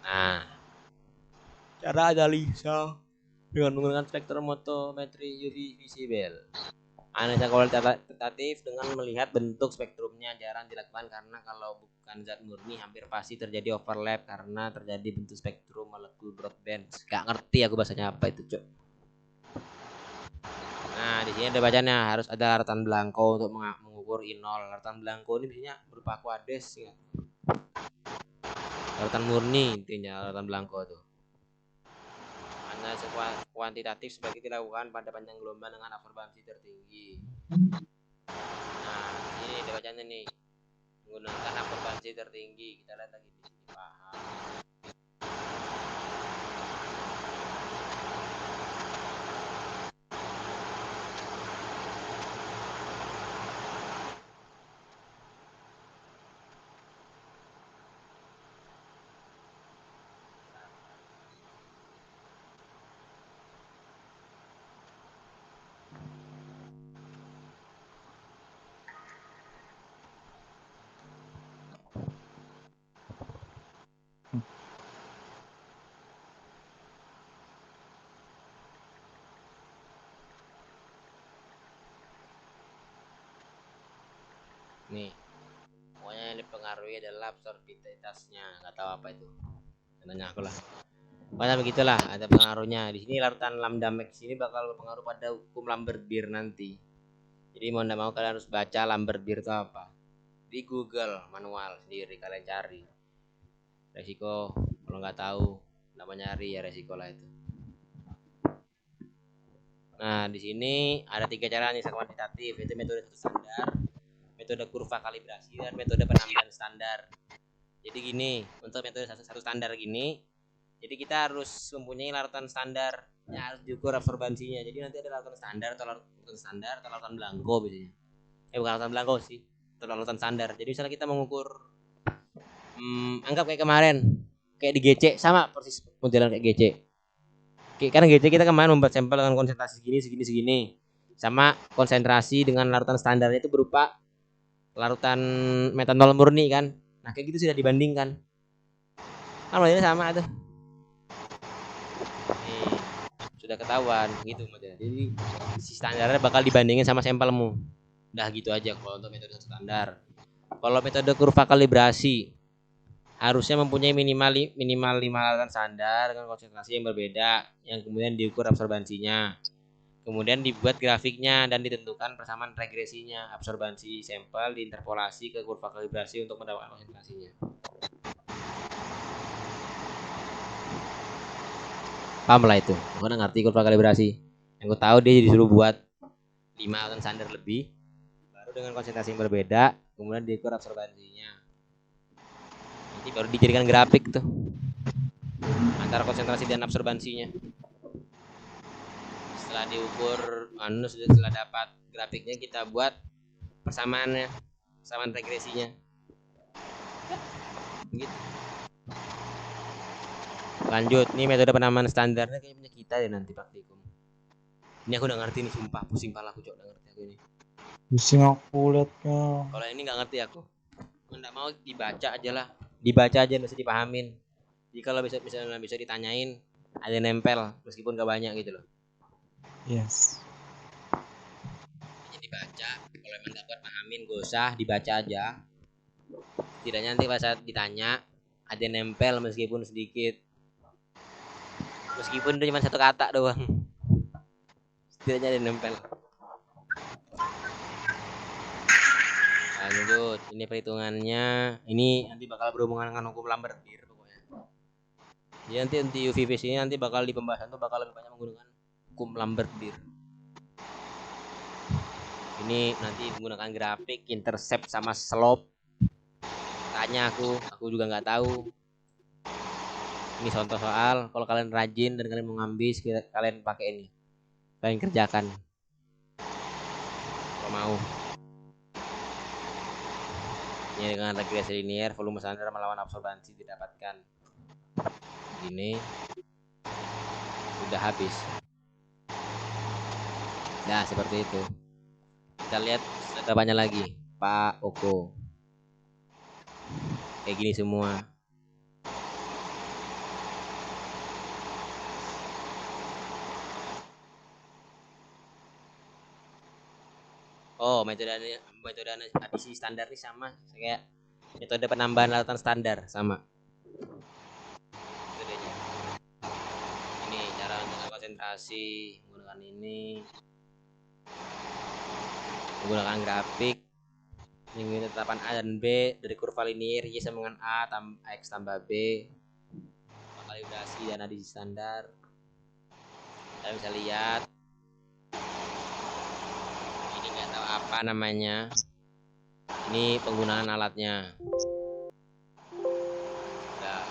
Nah, cara analisa dengan menggunakan spektrometrometri UV visible. Analisa kualitatif dengan melihat bentuk spektrumnya jarang dilakukan karena kalau bukan zat murni hampir pasti terjadi overlap karena terjadi bentuk spektrum molekul broadband. Gak ngerti aku bahasanya apa itu, Cok. Nah, di sini ada bacanya, harus ada larutan blanko untuk mengukur I0. Larutan blanko ini biasanya berupa kuadres ya. Larutan murni intinya larutan blanko tuh. Analisa kuantitatif sebagai dilakukan pada panjang gelombang dengan absorbansi tertinggi. Nah, ini bacanya nih. Menggunakan absorbansi tertinggi. Kita lihat lagi di sini, paham. Nih, pokoknya yang dipengaruhi adalah absorbiditasnya, nggak tahu apa itu. Tanya aku lah. Pokoknya begitulah, ada pengaruhnya. Di sini larutan lambda max ini bakal berpengaruh pada hukum Lambert-Beer nanti. Jadi mau nggak mau kalian harus baca Lambert-Beer itu apa. Di Google manual sendiri kalian cari. Resiko kalau nggak tahu, namanya nyari ya resiko lah itu. Nah, di sini ada 3 cara analisa kuantitatif, yaitu metode satu standar, metode kurva kalibrasi, dan metode penambahan standar. Jadi gini, untuk metode satu standar gini, jadi kita harus mempunyai larutan standar yang harus diukur absorbansinya. Jadi nanti ada larutan standar atau larutan blanko biasanya. Bukan larutan blanko sih, atau larutan standar. Jadi misalnya kita mengukur, anggap kayak kemarin, kayak di GC sama persis modelan kayak GC. Karena GC kita kemarin membuat sampel dengan konsentrasi segini, sama konsentrasi dengan larutan standarnya itu berupa larutan metanol murni kan. Nah kayak gitu sudah dibandingkan. Kan modelnya sama tuh. Nih, sudah ketahuan gitu modelnya. Jadi si standarnya bakal dibandingin sama sampelmu. Udah gitu aja kalau untuk metode standar. Kalau metode kurva kalibrasi harusnya mempunyai minimal 5 larutan standar dengan konsentrasi yang berbeda yang kemudian diukur absorbansinya. Kemudian dibuat grafiknya dan ditentukan persamaan regresinya, absorbansi sampel diinterpolasi ke kurva kalibrasi untuk mendapatkan konsentrasinya. Paham lah itu. Aku udah ngerti kurva kalibrasi. Yang gue tahu dia disuruh buat 5 ton standar lebih, baru dengan konsentrasi yang berbeda, kemudian diukur absorbansinya. Nanti baru dijadikan grafik tuh antara konsentrasi dan absorbansinya. Setelah diukur, setelah dapat grafiknya kita buat persamaannya, persamaan regresinya. Gitu. Lanjut, nih metode penamaan standarnya kayaknya punya kita deh nanti praktikum. Ini aku udah ngerti nih, sumpah pusing pala aku, udah ngerti aku ini. Pusing aku liatnya. Kalau ini nggak ngerti aku. Nggak mau dibaca aja lah, dibaca aja bisa dipahamin. Jadi kalau bisa ditanyain, ada nempel meskipun gak banyak gitu loh. Yes. Jadi dibaca, kalau emang gak kuat pahamin gak usah, dibaca aja. Setidaknya nanti pas saat ditanya ada nempel meskipun sedikit, meskipun itu cuma satu kata doang, setidaknya ada nempel. Lanjut, ini perhitungannya, ini nanti bakal berhubungan dengan hukum Lambert-Beer pokoknya. Jadi nanti UV-Vis ini nanti bakal di pembahasan tuh bakal lebih banyak menggunakan hukum Lambert-Beer. Ini nanti menggunakan grafik, intercept sama slope. Tanya aku juga nggak tahu. Ini contoh soal, kalau kalian rajin dan kalian mau ngambil, kalian pakai ini, kalian kerjakan kalau mau. Ini dengan regresi linear, volume standar melawan absorbansi didapatkan. Gini, udah habis. Nah seperti itu. Kita lihat seberapanya lagi, Pak Oko. Kayak gini semua. Oh, metode adisi standar ini sama kayak metode penambahan lautan standar, sama metodenya. Ini cara menentukan konsentrasi menggunakan ini, menggunakan grafik. Ini tetapkan A dan B dari kurva linear Y sama dengan A tambah X tambah B, kalibrasi dan adisi standar. Kalian bisa lihat ini nggak tahu apa namanya, ini penggunaan alatnya. Nah,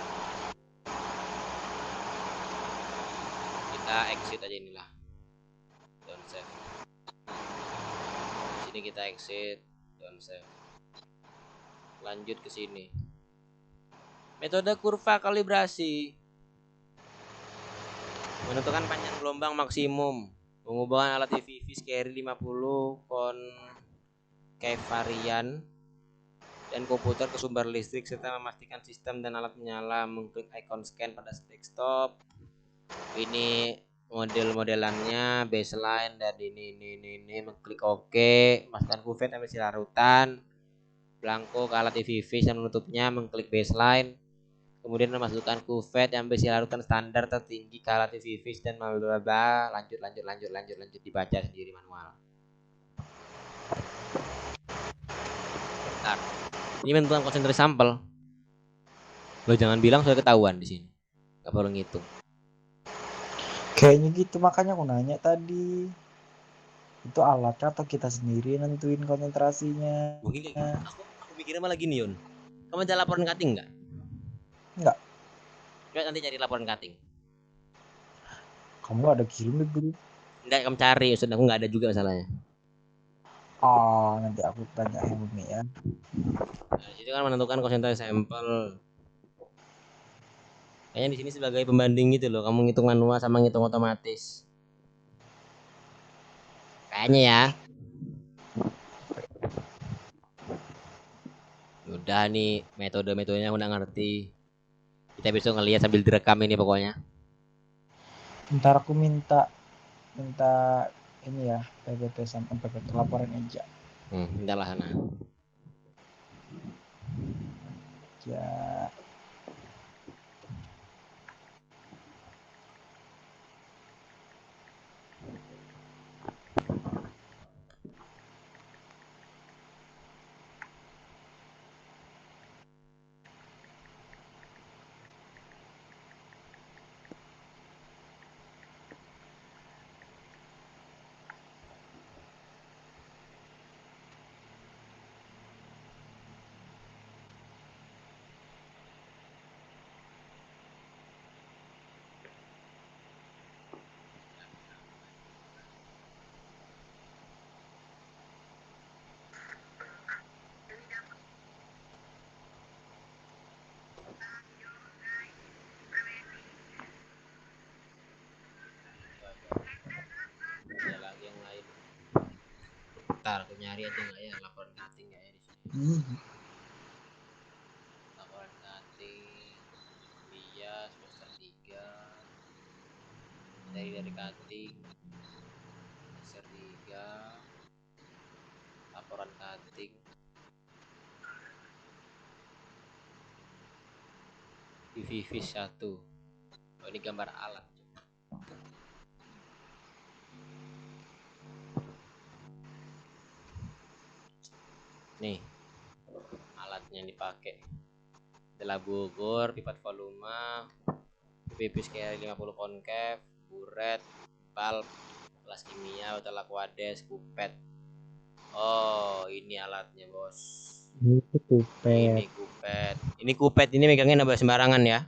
kita exit aja inilah, don't save. Sini kita exit, don't save. Lanjut ke sini. Metode kurva kalibrasi. Menentukan panjang gelombang maksimum. Mengubahkan alat UV-Vis carry 50 varian dan komputer ke sumber listrik serta memastikan sistem dan alat menyala. Mengklik icon scan pada desktop. Ini model-modelannya, baseline dan ini mengklik OK, masukkan kuvet sampai larutan. Blanko ke alat UV-Vis dan menutupnya, mengklik baseline. Kemudian memasukkan kuvet yang besi larutan standar tertinggi ke alat UV-Vis dan blablabla. Lanjut dibaca sendiri manual. Bentar. Ini menentukan konsentrasi sampel. Lo jangan bilang sudah ketahuan di sini. Gak perlu ngitung. Kayaknya gitu, makanya aku nanya tadi. Itu alatnya atau kita sendiri nentuin konsentrasinya? Mungkin kayak gitu. Aku mikirnya malah gini, Yun. Kamu ada laporan cutting nggak? Enggak. Coba nanti cari laporan cutting. Kamu ada kirim di grup? Enggak, kamu cari. Sudah aku nggak ada juga masalahnya. Oh, nanti aku tanya Helmi ya. Nah, itu kan menentukan konsentrasi sampel. Kayaknya di sini sebagai pembanding gitu loh. Kamu ngitung manual sama ngitung otomatis. Kayaknya ya. Udah nih metode-metodenya udah ngerti. Kita besok ngelihat sambil direkam ini pokoknya. Ntar aku minta ini ya, PPT sama PPT laporan aja. Bentar lah sana. Ya. Bentar, aku nyari aja nggak ya laporan cutting nggak ya di sini. Laporan cutting, kuliah semester 3, dari cutting, semester 3, laporan cutting, PVV 1. Oh, ini gambar alat. Nih, alatnya yang dipakai. Adalah Bogor, pipat volume, PPP sekali 50 concave, buret, valve, kelas kimia, botol aquades, kupet. Oh, ini alatnya, Bos. Itu kupet. Ini kupet. Ini kupet ini megangnya nggak boleh sembarangan ya.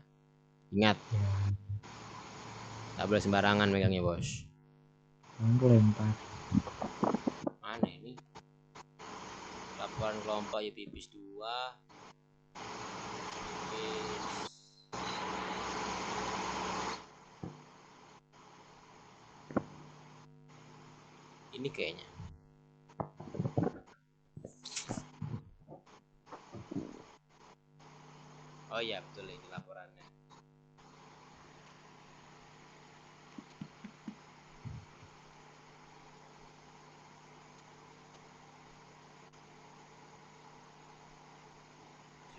Ingat. Nggak boleh sembarangan megangnya, Bos. Aku lempar. Mana ini? Laporan kelompok IPPIS 2. Ini kayaknya. Oh iya, betul ini laporannya.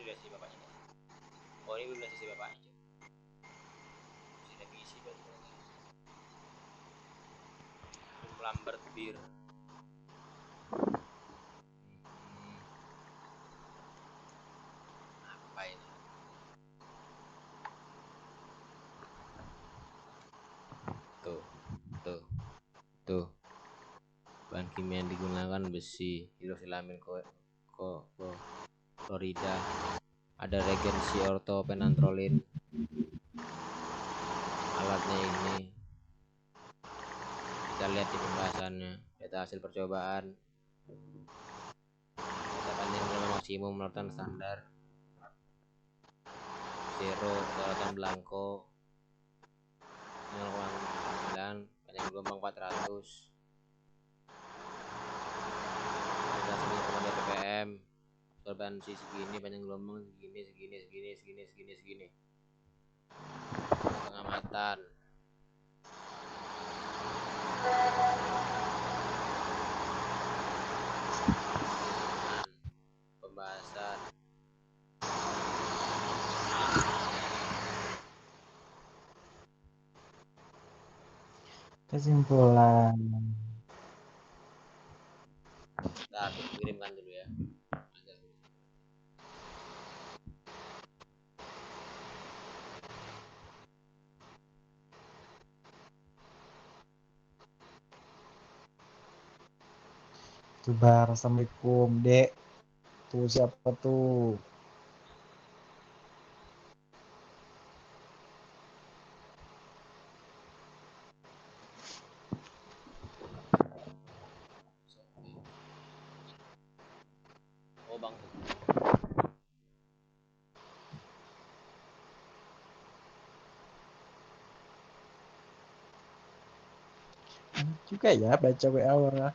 Sudah sih bapaknya. Oh, ini belum sisi bapaknya. Masih revisi berarti. Lambert bir. Apa ini? Tuh. Bahan kimia yang digunakan besi, hidroksilamin klorida. Ada regensi ortopenantrolin. Alatnya ini. Kita lihat di pembahasannya. Data hasil percobaan. Data panjang gelombang maksimum menurut standar. Zero, kedaratan Blanco 0,9, panjang gelombang 400. ppm, absorbansi segini, panjang gelombang segini. Pengamatan. Pembahasan. Kesimpulan. Bentar, aku kirimkan dulu ya. Tuh Bar, assalamualaikum dek. Tuh siapa tuh? Oh bang, Juga ya baca WA orang.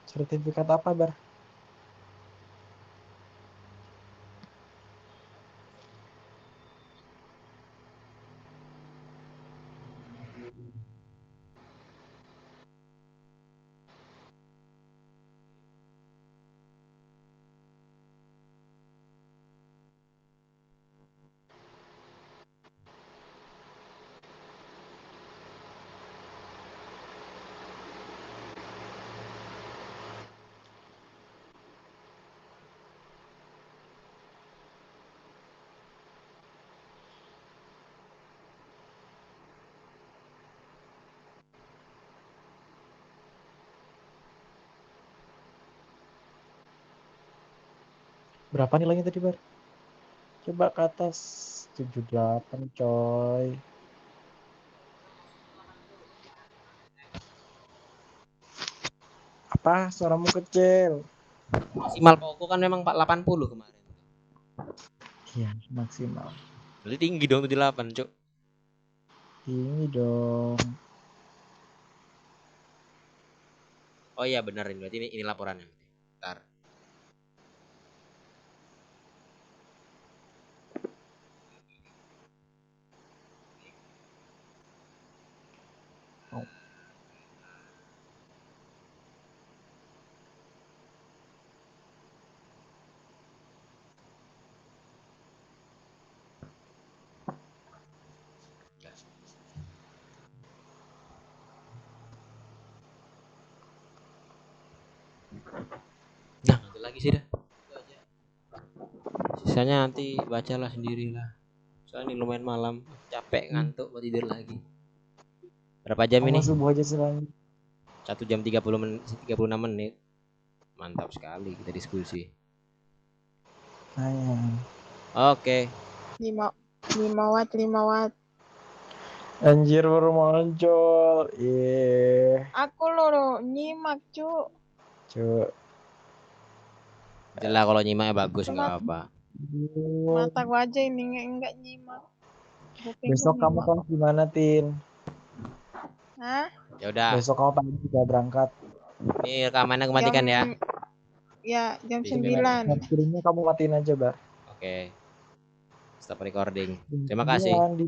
Sertifikat apa Bar? Berapa nilainya tadi Bar? Coba ke atas 78 coy. Apa? Suaramu kecil. Maksimal Poco kan memang 480 kemarin. Iya, maksimal. Berarti tinggi dong 78, Cuk. Ini dong. Oh iya benar ini. Berarti ini laporannya. Bentar. Oh. Nah, nanti lagi sih dah. Itu aja. Sisanya nanti bacalah sendirilah. Soalnya ini lumayan malam, capek ngantuk mau tidur lagi. Berapa jam ini? Subuh aja selanjutnya. 1 jam 30 menit, 36 menit. Mantap sekali kita diskusi. Oke. 5 watt 5 watt. Anjir baru muncul. Aku lo nyimak cu. Cuk. Jelas kalau nyimaknya bagus Cuma nggak apa. mata gua aja ini enggak nyimak. Kuping Besok kamu kan gimana, Tin? Hah? Ya udah. Besok kamu pagi juga berangkat. Ini rekamannya aku matikan ya. Ya, jam Di 9. Screen-nya kamu matiin aja, Mbak. Oke. Stop recording. Terima kasih. 9 di